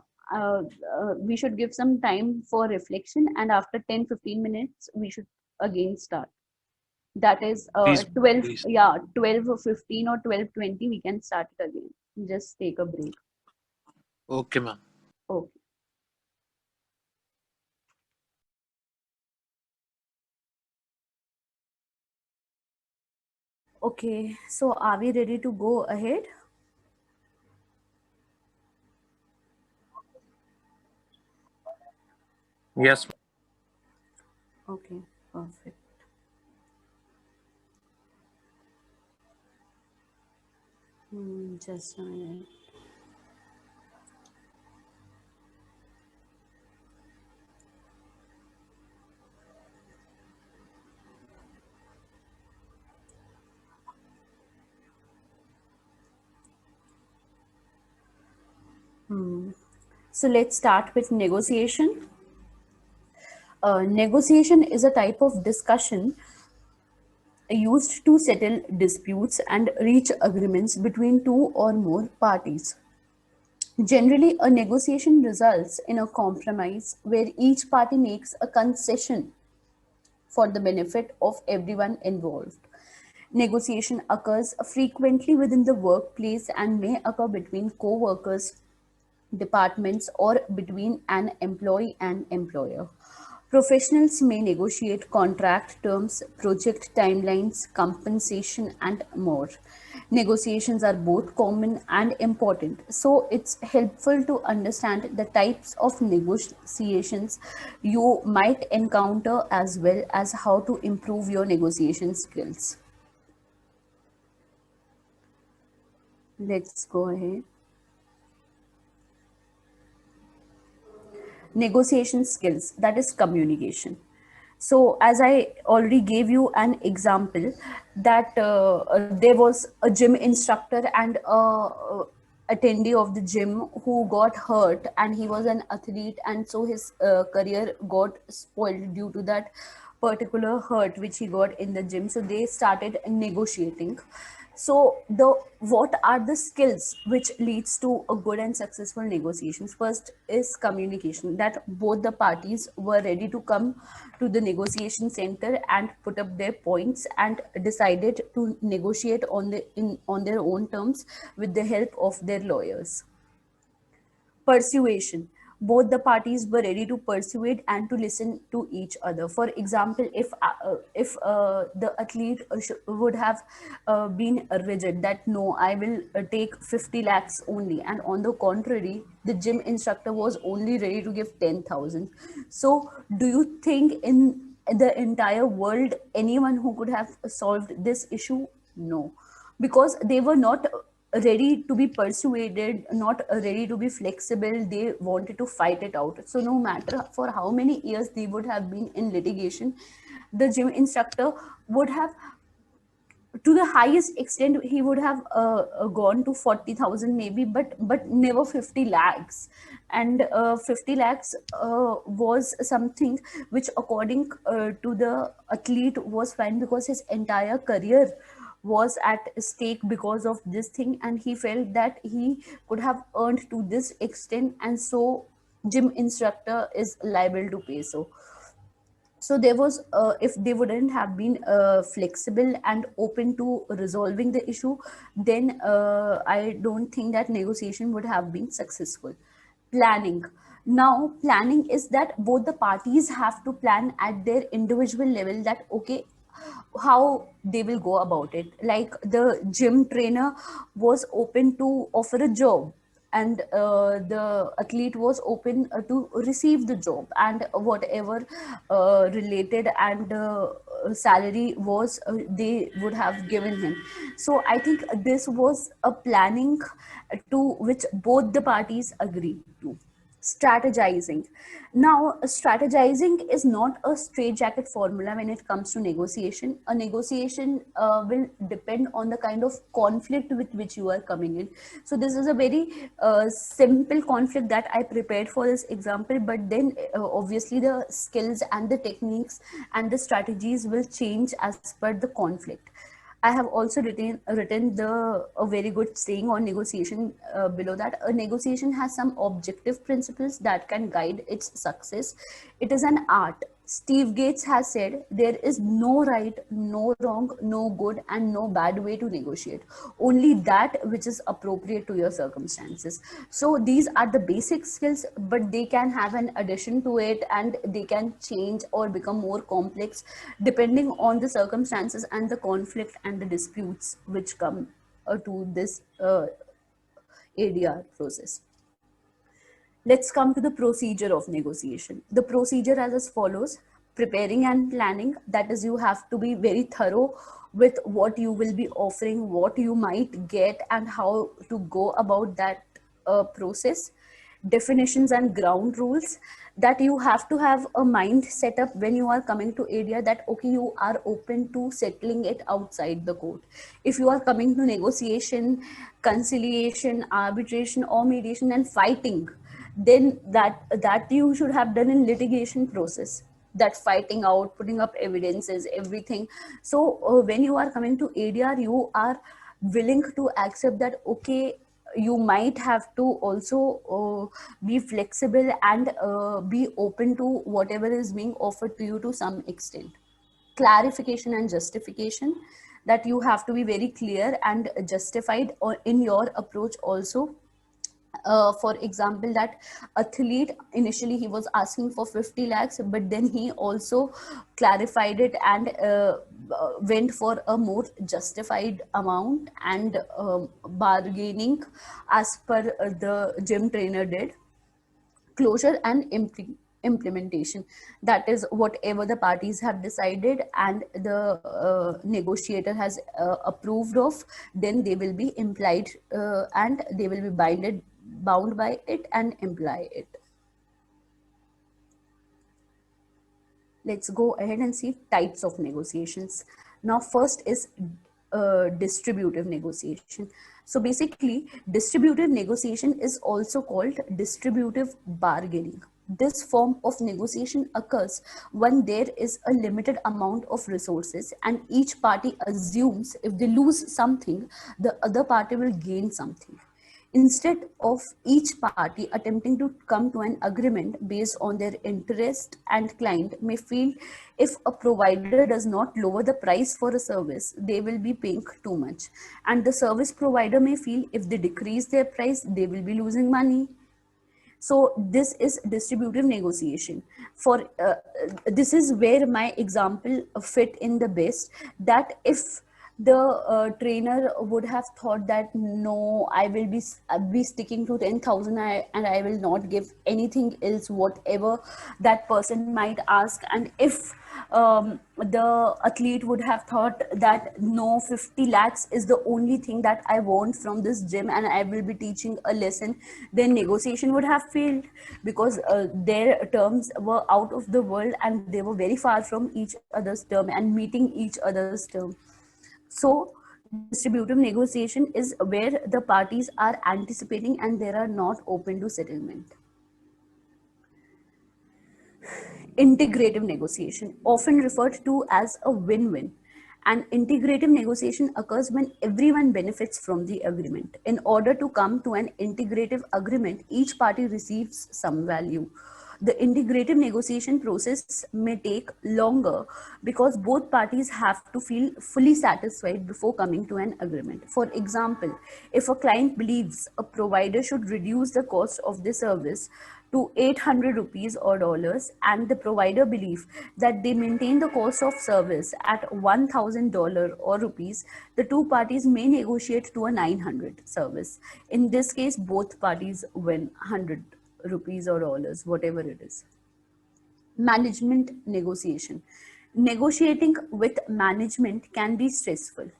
[SPEAKER 2] we should give some time for reflection, and after 10-15 minutes we should again start. That is
[SPEAKER 1] Please,
[SPEAKER 2] 12,
[SPEAKER 1] please.
[SPEAKER 2] yeah, 12 or 15 or 12:20 we can start it again. Just take a break.
[SPEAKER 1] Okay, ma'am.
[SPEAKER 2] Okay. Okay, so are we ready to go ahead?
[SPEAKER 1] Yes.
[SPEAKER 2] Okay, perfect. Just a minute. So let's start with negotiation. Negotiation is a type of discussion used to settle disputes and reach agreements between two or more parties. Generally, a negotiation results in a compromise where each party makes a concession for the benefit of everyone involved. Negotiation occurs frequently within the workplace and may occur between co workers, departments, or between an employee and employer. Professionals may negotiate contract terms, project timelines, compensation, and more. Negotiations are both common and important, so it's helpful to understand the types of negotiations you might encounter as well as how to improve your negotiation skills. Let's go ahead. Negotiation skills, that is communication. So as I already gave you an example that there was a gym instructor and a attendee of the gym who got hurt, and he was an athlete, and so his career got spoiled due to that particular hurt which he got in the gym. So they started negotiating. So the what are the skills which leads to a good and successful negotiations? First is communication, that both the parties were ready to come to the negotiation center and put up their points and decided to negotiate on their own terms with the help of their lawyers. Persuasion, both the parties were ready to persuade and to listen to each other. For example, if the athlete would have been rigid that no, I will take 50 lakhs only, and on the contrary the gym instructor was only ready to give 10,000. So do you think in the entire world anyone who could have solved this issue? No, because they were not ready to be persuaded, not ready to be flexible. They wanted to fight it out. So no matter for how many years they would have been in litigation, the gym instructor would have, to the highest extent, he would have gone to 40,000 maybe, but never 50 lakhs. And 50 lakhs was something which, according to the athlete, was fine because his entire career was at stake because of this thing, and he felt that he could have earned to this extent, and so gym instructor is liable to pay. So there was if they wouldn't have been flexible and open to resolving the issue, then I don't think that negotiation would have been successful. Planning, now planning is that both the parties have to plan at their individual level, that okay, how they will go about it. Like the gym trainer was open to offer a job, and the athlete was open to receive the job, and whatever related and salary was, they would have given him. So I think this was a planning to which both the parties agree to. Strategizing. Now, strategizing is not a straitjacket formula when it comes to negotiation. A negotiation will depend on the kind of conflict with which you are coming in. So this is a very simple conflict that I prepared for this example, but then obviously the skills and the techniques and the strategies will change as per the conflict. I have also written a very good saying on negotiation below that. A negotiation has some objective principles that can guide its success. It is an art. Steve Gates has said there is no right, no wrong, no good, and no bad way to negotiate. Only that which is appropriate to your circumstances. So these are the basic skills, but they can have an addition to it, and they can change or become more complex depending on the circumstances and the conflict and the disputes which come to this ADR process. Let's come to the procedure of negotiation. The procedure as follows: preparing and planning. That is, you have to be very thorough with what you will be offering, what you might get, and how to go about that process. Definitions and ground rules, that you have to have a mind set up when you are coming to area that okay, you are open to settling it outside the court. If you are coming to negotiation, conciliation, arbitration, or mediation and fighting, then that you should have done in litigation process, that fighting out, putting up evidences, everything. So when you are coming to ADR, you are willing to accept that okay, you might have to also be flexible and be open to whatever is being offered to you to some extent. Clarification and justification, that you have to be very clear and justified in your approach also. For example, that athlete initially he was asking for 50 lakhs, but then he also clarified it and went for a more justified amount, and bargaining as per the gym trainer did. Closure and implementation, that is whatever the parties have decided and the negotiator has approved of, then they will be implied and they will be bound by it and imply it. Let's go ahead and see types of negotiations. Now, first is distributive negotiation. So basically, distributive negotiation is also called distributive bargaining. This form of negotiation occurs when there is a limited amount of resources and each party assumes if they lose something, the other party will gain something. Instead of each party attempting to come to an agreement based on their interest, and client may feel if a provider does not lower the price for a service, they will be paying too much. And the service provider may feel if they decrease their price, they will be losing money. So this is distributive negotiation. For this is where my example fit in the best, that if the trainer would have thought that no, I will be sticking to 10,000 and I will not give anything else whatever that person might ask, and if the athlete would have thought that no, 50 lakhs is the only thing that I want from this gym and I will be teaching a lesson, then negotiation would have failed, because their terms were out of the world and they were very far from each other's term and meeting each other's term. So distributive negotiation is where the parties are anticipating and they are not open to settlement. Integrative negotiation, often referred to as a win-win. An integrative negotiation occurs when everyone benefits from the agreement. In order to come to an integrative agreement, each party receives some value. The integrative negotiation process may take longer because both parties have to feel fully satisfied before coming to an agreement. For example, if a client believes a provider should reduce the cost of the service to 800 rupees or dollars, and the provider believe that they maintain the cost of service at $1,000 or rupees, the two parties may negotiate to a 900 service. In this case, both parties win 100 rupees or dollars, whatever it is. Management negotiation. Negotiating with management can be stressful.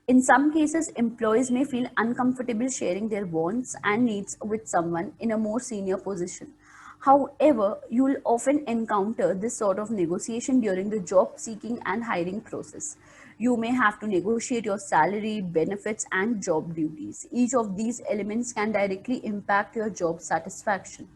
[SPEAKER 2] In some cases, employees may feel uncomfortable sharing their wants and needs with someone in a more senior position. However, you will often encounter this sort of negotiation during the job seeking and hiring process. You may have to negotiate your salary, benefits, and job duties. Each of these elements can directly impact your job satisfaction.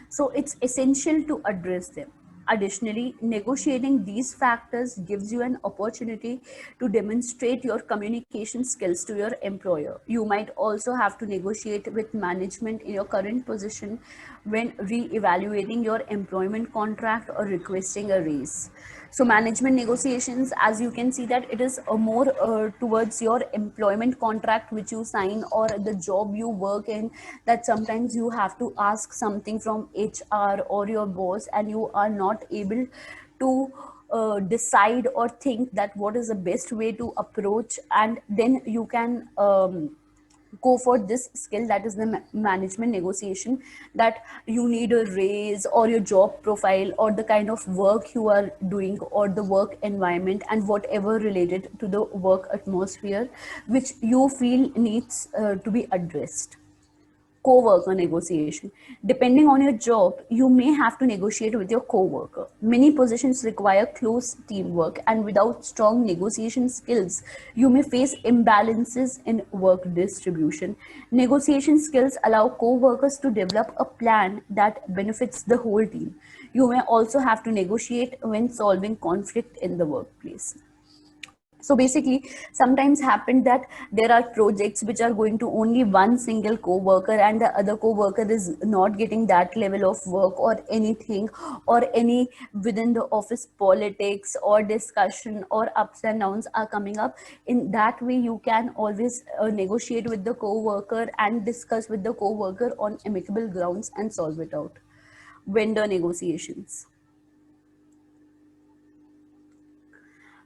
[SPEAKER 2] So it's essential to address them. Additionally, negotiating these factors gives you an opportunity to demonstrate your communication skills to your employer. You might also have to negotiate with management in your current position when re-evaluating your employment contract or requesting a raise. So management negotiations, as you can see, that it is more towards your employment contract which you sign or the job you work in, that sometimes you have to ask something from HR or your boss and you are not able to decide or think that what is the best way to approach, and then you can go for this skill, that is the management negotiation, that you need a raise or your job profile or the kind of work you are doing or the work environment and whatever related to the work atmosphere which you feel needs to be addressed. Co-worker negotiation. Depending on your job, you may have to negotiate with your co-worker. Many positions require close teamwork, and without strong negotiation skills, you may face imbalances in work distribution. Negotiation skills allow co-workers to develop a plan that benefits the whole team. You may also have to negotiate when solving conflict in the workplace. So basically, sometimes happen that there are projects which are going to only one single co-worker and the other co-worker is not getting that level of work or anything, or any within the office politics or discussion or ups and downs are coming up. In that way, you can always negotiate with the co-worker and discuss with the co-worker on amicable grounds and solve it out. Vendor negotiations.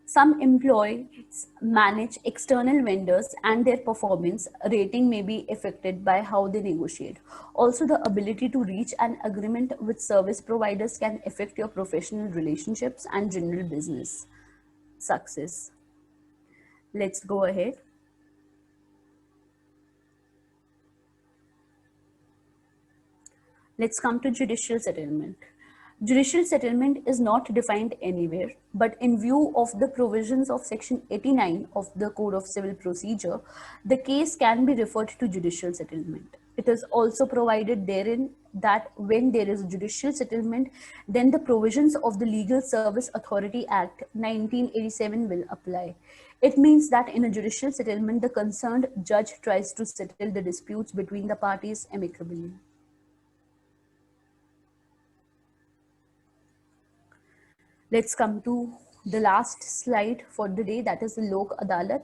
[SPEAKER 2] Some employees manage external vendors and their performance rating may be affected by how they negotiate. Also, the ability to reach an agreement with service providers can affect your professional relationships and general business success. Let's go ahead. Let's come to judicial settlement. Judicial settlement is not defined anywhere, but in view of the provisions of Section 89 of the Code of Civil Procedure, the case can be referred to judicial settlement. It is also provided therein that when there is judicial settlement, then the provisions of the Legal Service Authority Act 1987 will apply. It means that in a judicial settlement, the concerned judge tries to settle the disputes between the parties amicably. Let's come to the last slide for the day, that is the Lok Adalat.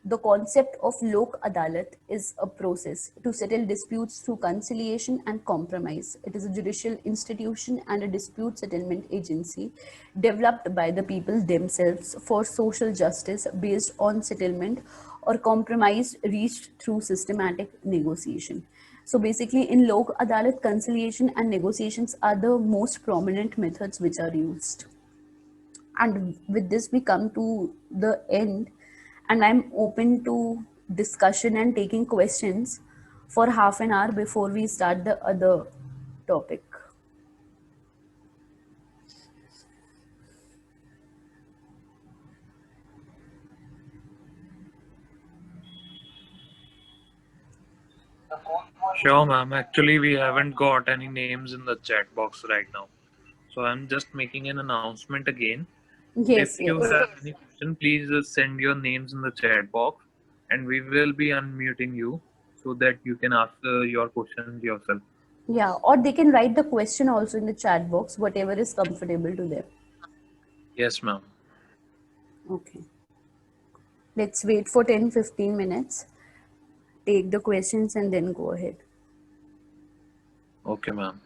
[SPEAKER 2] The concept of Lok Adalat is a process to settle disputes through conciliation and compromise. It is a judicial institution and a dispute settlement agency developed by the people themselves for social justice based on settlement or compromise reached through systematic negotiation. So basically in Lok Adalat, conciliation and negotiations are the most prominent methods which are used. And with this, we come to the end, and I'm open to discussion and taking questions for half an hour before we start the other topic.
[SPEAKER 1] Sure, ma'am. Actually, we haven't got any names in the chat box right now. So I'm just making an announcement again.
[SPEAKER 2] Yes,
[SPEAKER 1] If you
[SPEAKER 2] yes.
[SPEAKER 1] have any question, please send your names in the chat box and we will be unmuting you so that you can ask your questions yourself.
[SPEAKER 2] Yeah, or they can write the question also in the chat box, whatever is comfortable to them.
[SPEAKER 1] Yes, ma'am.
[SPEAKER 2] Okay. Let's wait for 10-15 minutes, take the questions and then go ahead.
[SPEAKER 1] Okay, ma'am.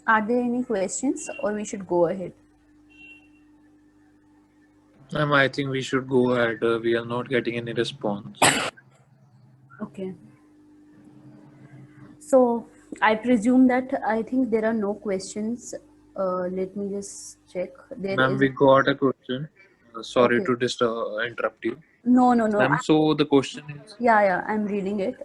[SPEAKER 2] Are there any questions or we should go ahead?
[SPEAKER 1] Ma'am, I think we should go ahead. We are not getting any response.
[SPEAKER 2] Okay. So I presume that I think there are no questions. Let me just check. There
[SPEAKER 1] Ma'am,
[SPEAKER 2] is.
[SPEAKER 1] we got a question. Sorry
[SPEAKER 2] Okay.
[SPEAKER 1] to interrupt you.
[SPEAKER 2] No, no, no.
[SPEAKER 1] Ma'am, so the question is,
[SPEAKER 2] Yeah, I'm reading it.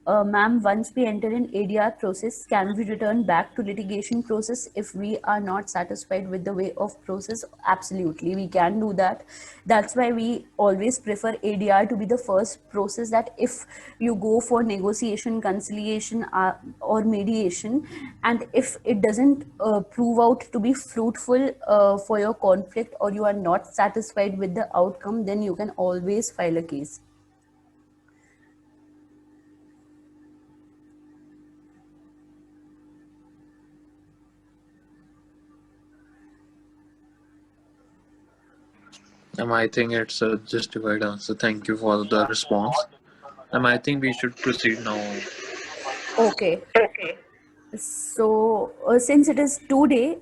[SPEAKER 2] Ma'am, once we enter an ADR process, can we return back to litigation process if we are not satisfied with the way of process? Absolutely, we can do that. That's why we always prefer ADR to be the first process, that if you go for negotiation, conciliation, or mediation, and if it doesn't prove out to be fruitful for your conflict, or you are not satisfied with the outcome, then you can always file a case.
[SPEAKER 1] I think it's a justified answer. Thank you for the response. I think we should proceed now.
[SPEAKER 2] Okay. So, since it is 2 day,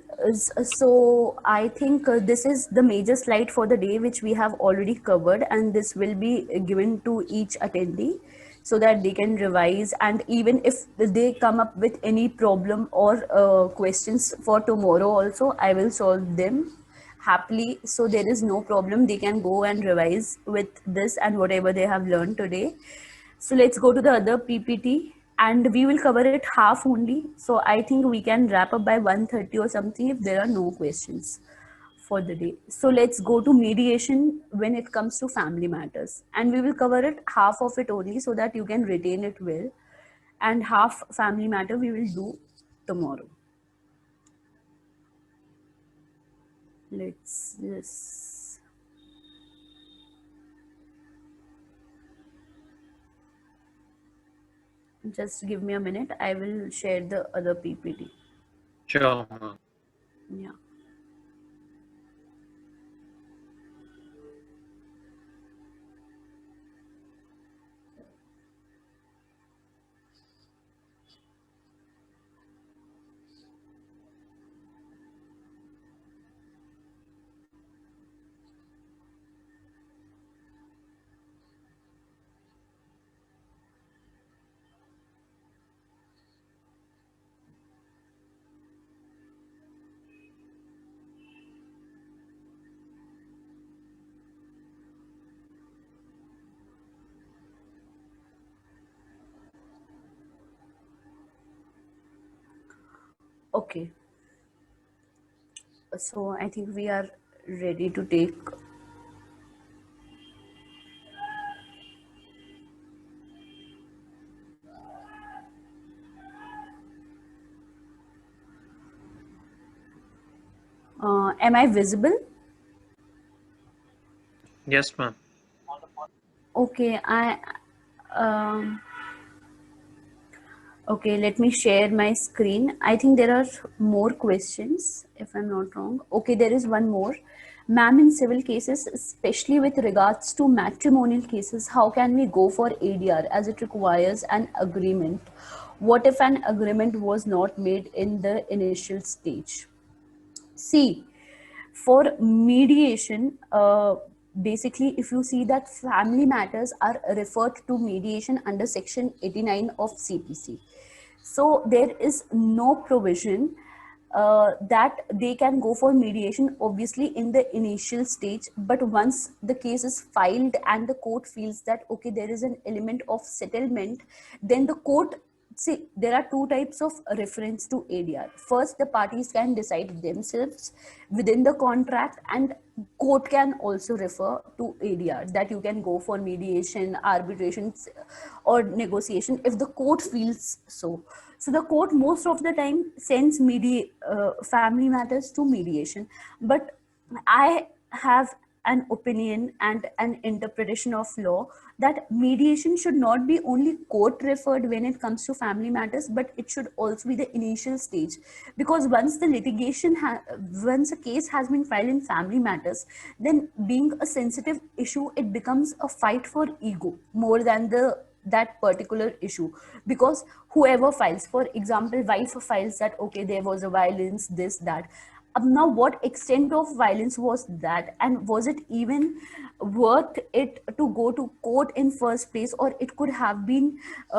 [SPEAKER 2] so I think this is the major slide for the day, which we have already covered, and this will be given to each attendee so that they can revise. And even if they come up with any problem or questions for tomorrow, also I will solve them happily. So there is no problem. They can go and revise with this and whatever they have learned today. So let's go to the other PPT, and we will cover it half only. So I think we can wrap up by 1:30 or something if there are no questions for the day. So let's go to mediation when it comes to family matters, and we will cover it half of it only so that you can retain it well, and half family matter we will do tomorrow. Let's just give me a minute. I will share the other PPT.
[SPEAKER 1] Sure, ma'am.
[SPEAKER 2] Yeah. Okay. So I think we are ready to take. Am I visible?
[SPEAKER 1] Yes, ma'am.
[SPEAKER 2] Okay, um, okay, let me share my screen. I think there are more questions, if I'm not wrong. Okay, there is one more. Ma'am, in civil cases, especially with regards to matrimonial cases, how can we go for ADR as it requires an agreement? What if an agreement was not made in the initial stage? See, for mediation, basically, if you see that family matters are referred to mediation under Section 89 of CPC. So there is no provision that they can go for mediation, obviously, in the initial stage. But once the case is filed and the court feels that, okay, there is an element of settlement, then the court, see, there are two types of reference to ADR. First, the parties can decide themselves within the contract, and court can also refer to ADR, that you can go for mediation, arbitration, or negotiation if the court feels so. So the court most of the time sends family matters to mediation. But I have an opinion and an interpretation of law that mediation should not be only court referred when it comes to family matters, but it should also be the initial stage. Because once the once a case has been filed in family matters, then being a sensitive issue, it becomes a fight for ego more than that particular issue. Because whoever files, for example, wife files that, okay, there was a violence, this, that. Now, what extent of violence was that, and was it even worth it to go to court in first place, or it could have been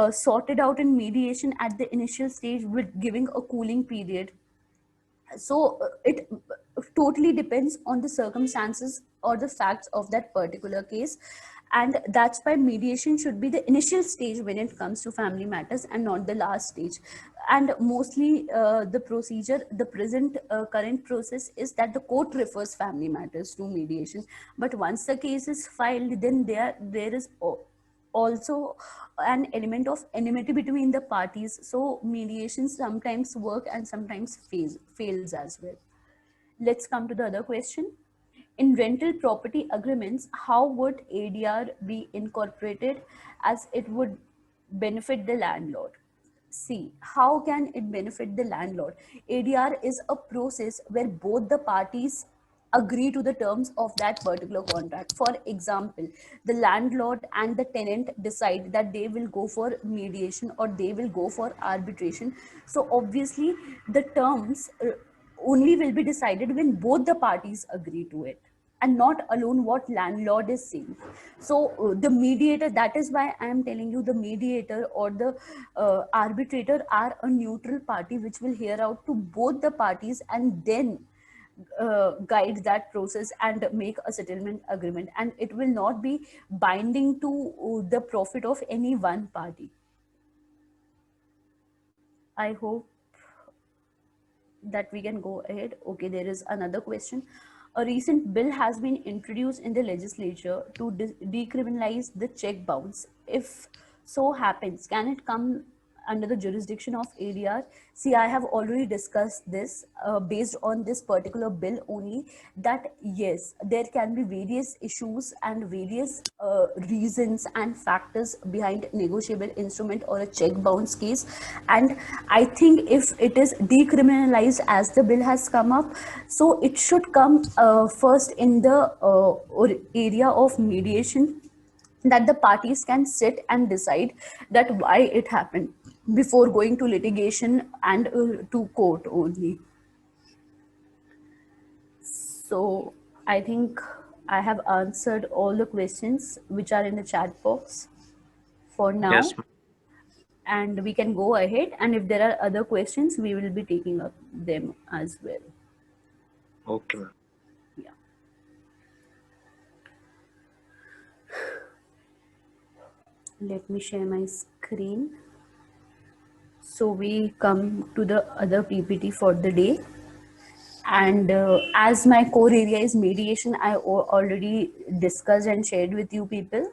[SPEAKER 2] sorted out in mediation at the initial stage with giving a cooling period? So it totally depends on the circumstances or the facts of that particular case, and that's why mediation should be the initial stage when it comes to family matters and not the last stage. And mostly the procedure, the present current process is that the court refers family matters to mediation. But once the case is filed, then there is also an element of enmity between the parties. So mediation sometimes work and sometimes fails as well. Let's come to the other question. In rental property agreements, how would ADR be incorporated as it would benefit the landlord? See, how can it benefit the landlord? ADR is a process where both the parties agree to the terms of that particular contract. For example, the landlord and the tenant decide that they will go for mediation or they will go for arbitration. So obviously, the terms only will be decided when both the parties agree to it, and not alone what landlord is saying. So the mediator, that is why I am telling you, the mediator or the arbitrator are a neutral party which will hear out to both the parties and then guide that process and make a settlement agreement, and it will not be binding to the profit of any one party. I hope that we can go ahead. Okay, there is another question. A recent bill has been introduced in the legislature to decriminalize the check bounce. If so happens, can it come under the jurisdiction of ADR? See, I have already discussed this based on this particular bill only, that yes, there can be various issues and various reasons and factors behind negotiable instrument or a check bounce case. And I think if it is decriminalized as the bill has come up, so it should come first in the area of mediation, that the parties can sit and decide that why it happened before going to litigation and to court only. So I think I have answered all the questions which are in the chat box for now.
[SPEAKER 1] Yes,
[SPEAKER 2] And we can go ahead, and if there are other questions, we will be taking up them as well.
[SPEAKER 1] okay, ma'am.
[SPEAKER 2] Yeah. Let me share my screen. So we come to the other PPT for the day. And as my core area is mediation, I already discussed and shared with you people.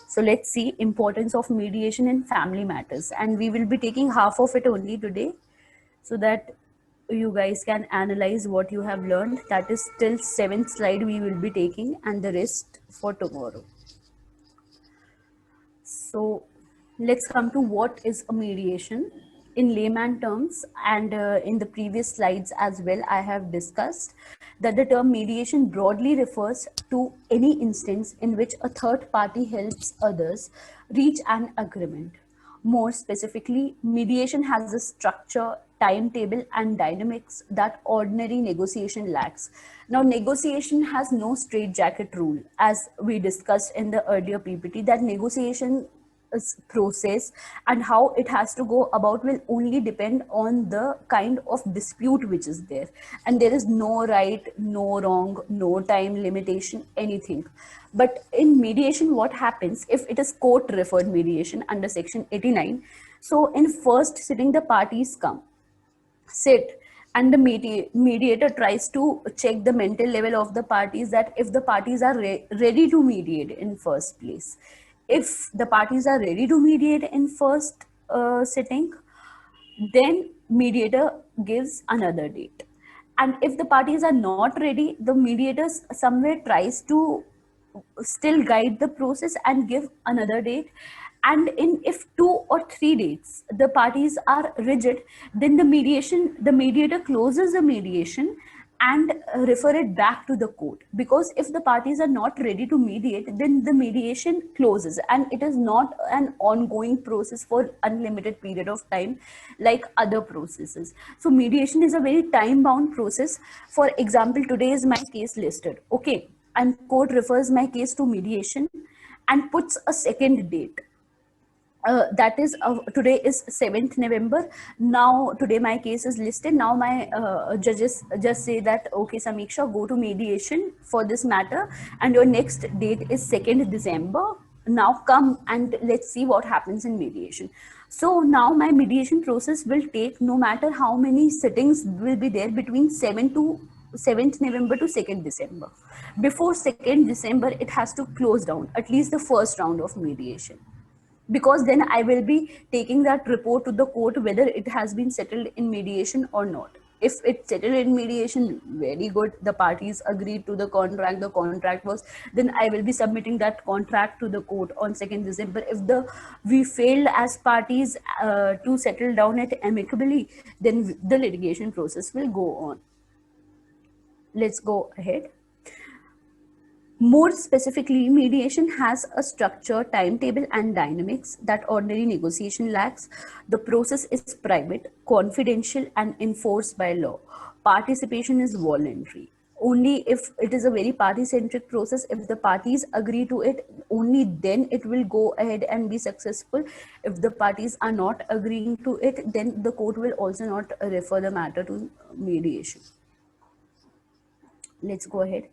[SPEAKER 2] So let's see importance of mediation in family matters. And we will be taking half of it only today, so that you guys can analyze what you have learned. That is till 7th slide we will be taking, and the rest for tomorrow. So let's come to what is a mediation. In layman terms, and in the previous slides as well, I have discussed that the term mediation broadly refers to any instance in which a third party helps others reach an agreement. More specifically, mediation has a structure, timetable, and dynamics that ordinary negotiation lacks. Now, negotiation has no straitjacket rule, as we discussed in the earlier PPT, that negotiation process and how it has to go about will only depend on the kind of dispute which is there, and there is no right, no wrong, no time limitation, anything. But in mediation, what happens if it is court referred mediation under section 89? So in first sitting, the parties come, sit, and the mediator tries to check the mental level of the parties, that if the parties are ready to mediate in first place. If the parties are ready to mediate in first sitting, then mediator gives another date. And if the parties are not ready, the mediator somewhere tries to still guide the process and give another date. And in if 2 or 3 dates the parties are rigid, then the mediator closes the mediation and refer it back to the court, because if the parties are not ready to mediate, then the mediation closes and it is not an ongoing process for unlimited period of time like other processes. So mediation is a very time bound process. For example, today is my case listed, okay, and court refers my case to mediation and puts a second date. That is, today is 7th November. Now today my case is listed. Now my judges just say that, okay Samiksha, go to mediation for this matter, and your next date is 2nd December. Now come and let's see what happens in mediation. So now my mediation process will take, no matter how many sittings will be there, between 7th November to 2nd December. Before 2nd December, it has to close down at least the first round of mediation, because then I will be taking that report to the court whether it has been settled in mediation or not. If it's settled in mediation, very good, the parties agreed to the contract was, then I will be submitting that contract to the court on 2nd December. If we failed as parties to settle down it amicably, then the litigation process will go on. Let's go ahead. More specifically, mediation has a structure, timetable, and dynamics that ordinary negotiation lacks. The process is private, confidential, and enforced by law. Participation is voluntary. Only if it is a very party-centric process, if the parties agree to it, only then it will go ahead and be successful. If the parties are not agreeing to it, then the court will also not refer the matter to mediation. Let's go ahead.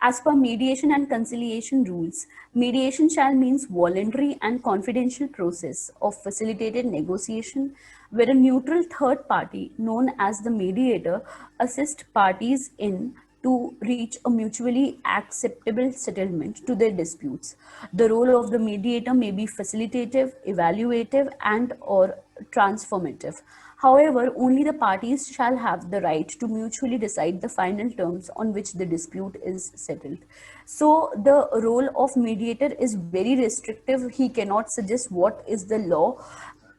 [SPEAKER 2] As per mediation and conciliation rules, mediation shall means voluntary and confidential process of facilitated negotiation where a neutral third party known as the mediator assists parties in to reach a mutually acceptable settlement to their disputes. The role of the mediator may be facilitative, evaluative, and or transformative. However, only the parties shall have the right to mutually decide the final terms on which the dispute is settled. So the role of mediator is very restrictive. He cannot suggest what is the law.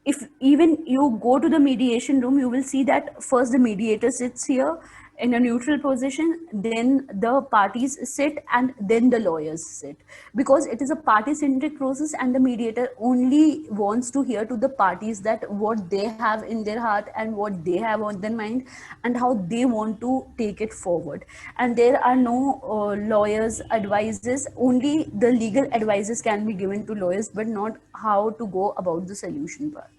[SPEAKER 2] If even you go to the mediation room, you will see that first the mediator sits here in a neutral position, then the parties sit, and then the lawyers sit, because it is a party centric process and the mediator only wants to hear to the parties that what they have in their heart and what they have on their mind and how they want to take it forward. And there are no lawyers advices, only the legal advices can be given to lawyers, but not how to go about the solution part.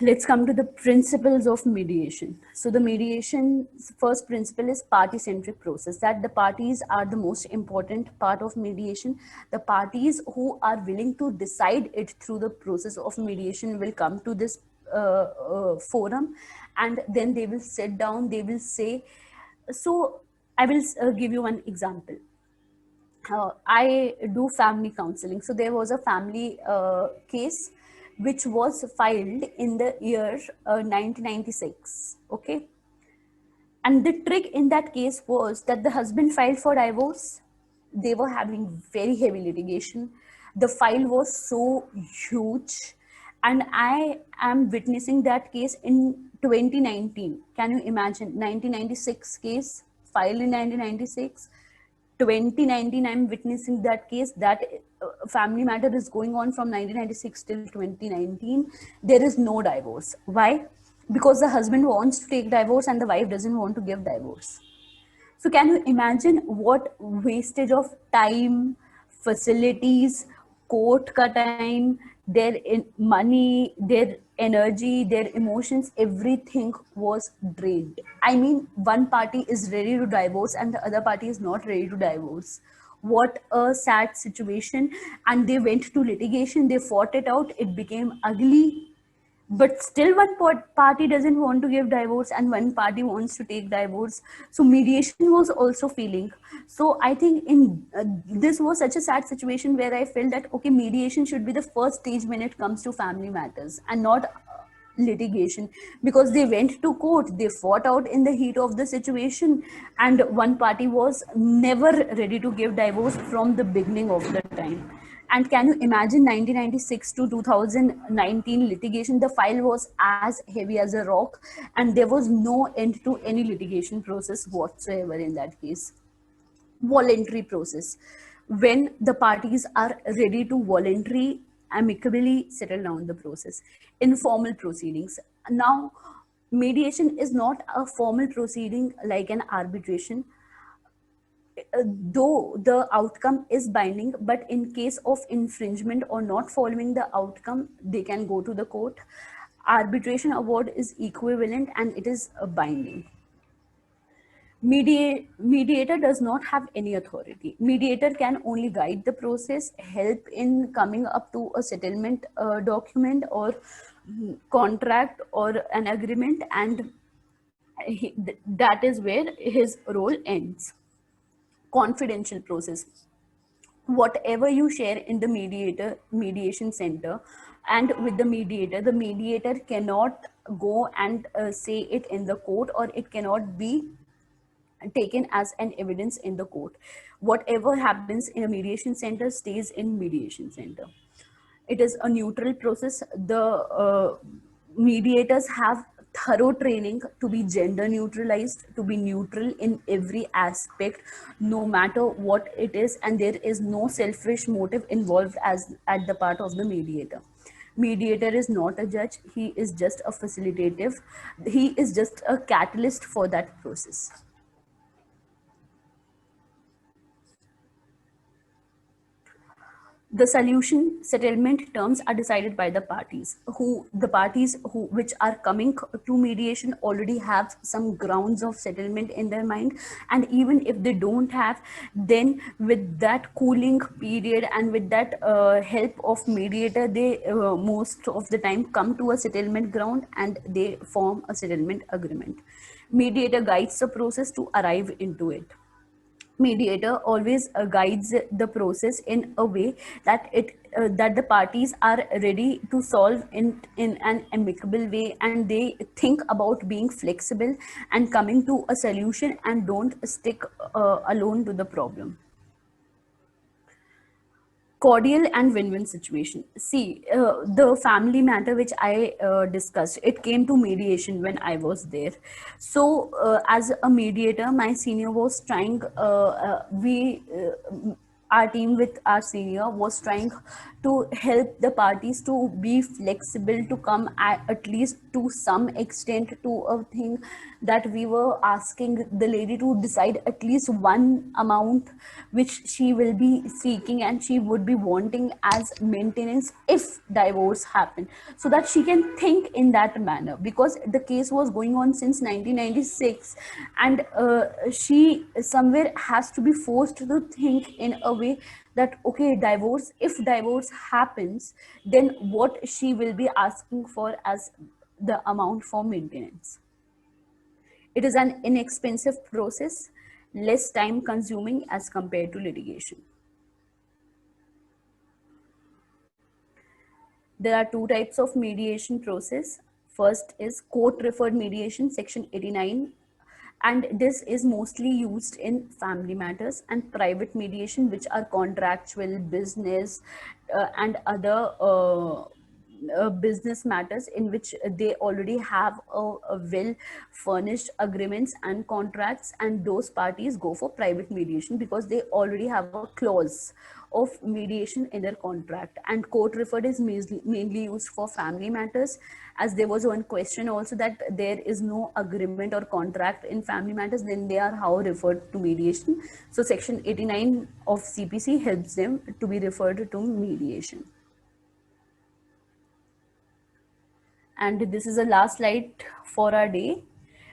[SPEAKER 2] Let's come to the principles of mediation. So the mediation first principle is party-centric process, that the parties are the most important part of mediation. The parties who are willing to decide it through the process of mediation will come to this forum, and then they will sit down, they will say, so I will give you one example. I do family counseling. So there was a family case which was filed in the year 1996. Okay. And the trick in that case was that the husband filed for divorce. They were having very heavy litigation. The file was so huge. and I am witnessing that case in 2019. Can you imagine? 1996 case filed in 1996. 2019, I'm witnessing that case. That family matter is going on from 1996 till 2019. There is no divorce. Why? Because the husband wants to take divorce and the wife doesn't want to give divorce. So can you imagine what wastage of time, facilities, court ka time, their money, their energy, their emotions, everything was drained. I mean, one party is ready to divorce and the other party is not ready to divorce. What a sad situation. And they went to litigation, they fought it out, it became ugly, but still one party doesn't want to give divorce and one party wants to take divorce. So mediation was also feeling. So I think in this was such a sad situation where I felt that okay, mediation should be the first stage when it comes to family matters and not litigation, because they went to court, they fought out in the heat of the situation, and one party was never ready to give divorce from the beginning of the time. And can you imagine 1996 to 2019 litigation? The file was as heavy as a rock, and there was no end to any litigation process whatsoever in that case. Voluntary process, when the parties are ready to voluntarily amicably settle down the process. Informal proceedings. Now, mediation is not a formal proceeding like an arbitration, though the outcome is binding, but in case of infringement or not following the outcome, they can go to the court. Arbitration award is equivalent and it is binding. Mediator does not have any authority. Mediator can only guide the process, help in coming up to a settlement document or contract or an agreement, and that is where his role ends. Confidential process. Whatever you share in the mediation center and with the mediator cannot go and say it in the court, or it cannot be taken as an evidence in the court. Whatever happens in a mediation center stays in mediation center. It is a neutral process. The mediators have thorough training to be gender neutralized, to be neutral in every aspect, no matter what it is, and there is no selfish motive involved as at the part of the mediator. Mediator is not a judge, he is just a facilitative, he is just a catalyst for that process. The solution settlement terms are decided by the parties. The parties who which are coming to mediation already have some grounds of settlement in their mind, and even if they don't have, then with that cooling period and with that help of mediator, they most of the time come to a settlement ground and they form a settlement agreement. Mediator guides the process to arrive into it. Mediator always guides the process in a way that the parties are ready to solve in an amicable way, and they think about being flexible and coming to a solution and don't stick alone to the problem. Cordial and win-win situation. See, the family matter which I discussed, it came to mediation when I was there. So as a mediator, my senior was trying, our team with our senior was trying to help the parties to be flexible, to come at least to some extent to a thing, that we were asking the lady to decide at least one amount which she will be seeking and she would be wanting as maintenance if divorce happened, so that she can think in that manner, because the case was going on since 1996, and she somewhere has to be forced to think in a way that okay, divorce, if divorce happens, then what she will be asking for as the amount for maintenance. It is an inexpensive process, less time consuming as compared to litigation. There are two types of mediation process. First is court referred mediation, section 89, and this is mostly used in family matters, and private mediation, which are contractual, business, and other business matters in which they already have a well furnished agreements and contracts, and those parties go for private mediation because they already have a clause of mediation in their contract. And court referred is mainly used for family matters, as there was one question also that there is no agreement or contract in family matters, then they are how referred to mediation. So section 89 of CPC helps them to be referred to mediation. And this is the last slide for our day.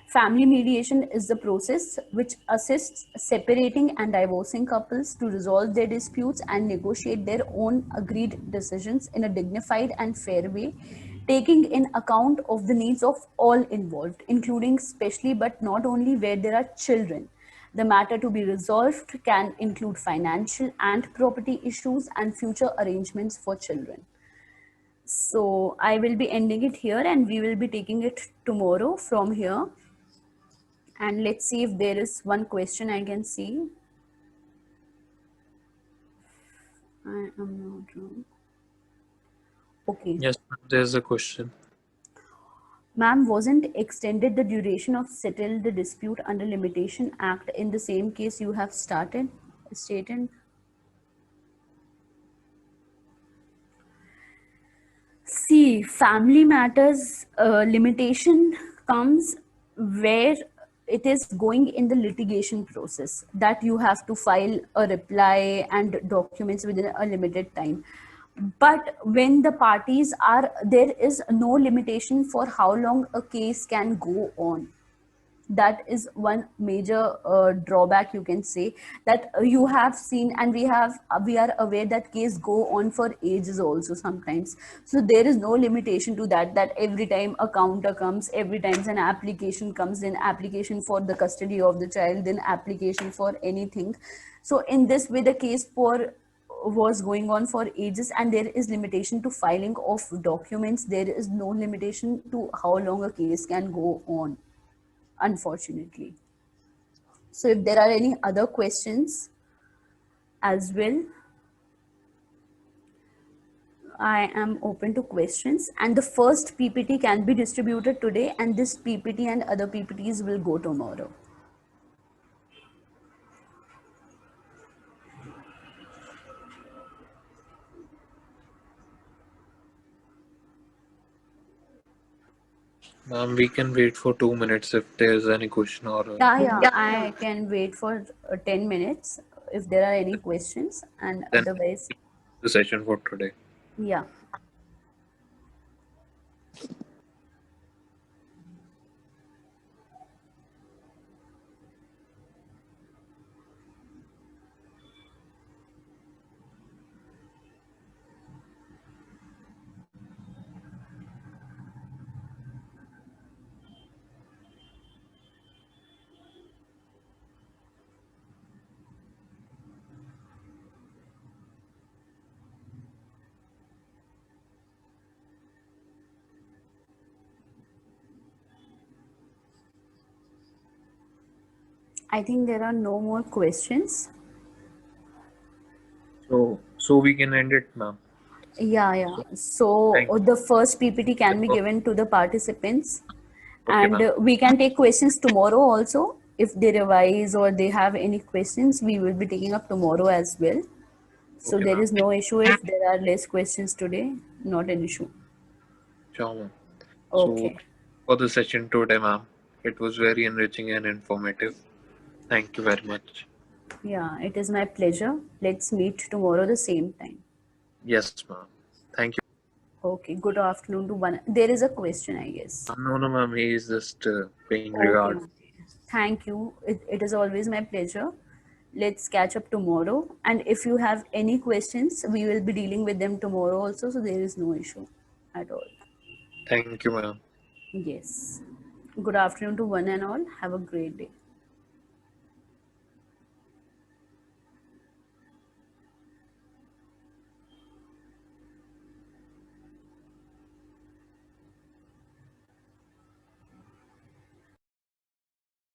[SPEAKER 2] Family mediation is the process which assists separating and divorcing couples to resolve their disputes and negotiate their own agreed decisions in a dignified and fair way, taking in account of the needs of all involved, including especially but not only where there are children. The matter to be resolved can include financial and property issues and future arrangements for children. So I will be ending it here and we will be taking it tomorrow from here. And let's see if there is one question I can see. I am not wrong. Okay.
[SPEAKER 1] Yes, ma'am, there's a question.
[SPEAKER 2] Ma'am, wasn't extended the duration of settle the dispute under Limitation Act in the same case you have stated? See, family matters limitation comes where it is going in the litigation process that you have to file a reply and documents within a limited time. But when the parties are, there is no limitation for how long a case can go on. That is one major drawback, you can say, that you have seen, and we are aware that case go on for ages also sometimes. So there is no limitation to that, that every time a counter comes, every time an application comes, then application for the custody of the child, then application for anything. So in this way the case for was going on for ages, and there is limitation to filing of documents. There is no limitation to how long a case can go on, unfortunately. So if there are any other questions as well, I am open to questions. And the first PPT can be distributed today, and this PPT and other PPTs will go tomorrow.
[SPEAKER 1] Ma'am, we can wait for 2 minutes if there's any question or.
[SPEAKER 2] Yeah, I can wait for 10 minutes if there are any questions, and
[SPEAKER 1] Then
[SPEAKER 2] otherwise,
[SPEAKER 1] the session for today.
[SPEAKER 2] yeah. I think there are no more questions.
[SPEAKER 1] So we can end it, ma'am.
[SPEAKER 2] Yeah. So the first PPT can be given to the participants,
[SPEAKER 1] Okay,
[SPEAKER 2] and
[SPEAKER 1] ma'am.
[SPEAKER 2] we can take questions tomorrow also. If they revise or they have any questions, we will be taking up tomorrow as well. So
[SPEAKER 1] Okay,
[SPEAKER 2] there
[SPEAKER 1] ma'am.
[SPEAKER 2] is no issue if there are less questions today, not an issue.
[SPEAKER 1] Sure, ma'am.
[SPEAKER 2] Okay.
[SPEAKER 1] So for the session today, ma'am, it was very enriching and informative. Thank you very much.
[SPEAKER 2] Yeah, it is my pleasure. Let's meet tomorrow the same time.
[SPEAKER 1] Yes, ma'am. Thank you.
[SPEAKER 2] Okay, good afternoon to one. There is a question, I guess.
[SPEAKER 1] No, ma'am. He is just paying
[SPEAKER 2] Okay.
[SPEAKER 1] regard.
[SPEAKER 2] Thank you. It is always my pleasure. Let's catch up tomorrow. And if you have any questions, we will be dealing with them tomorrow also. So there is no issue at all.
[SPEAKER 1] Thank you, ma'am.
[SPEAKER 2] Yes. Good afternoon to one and all. Have a great day.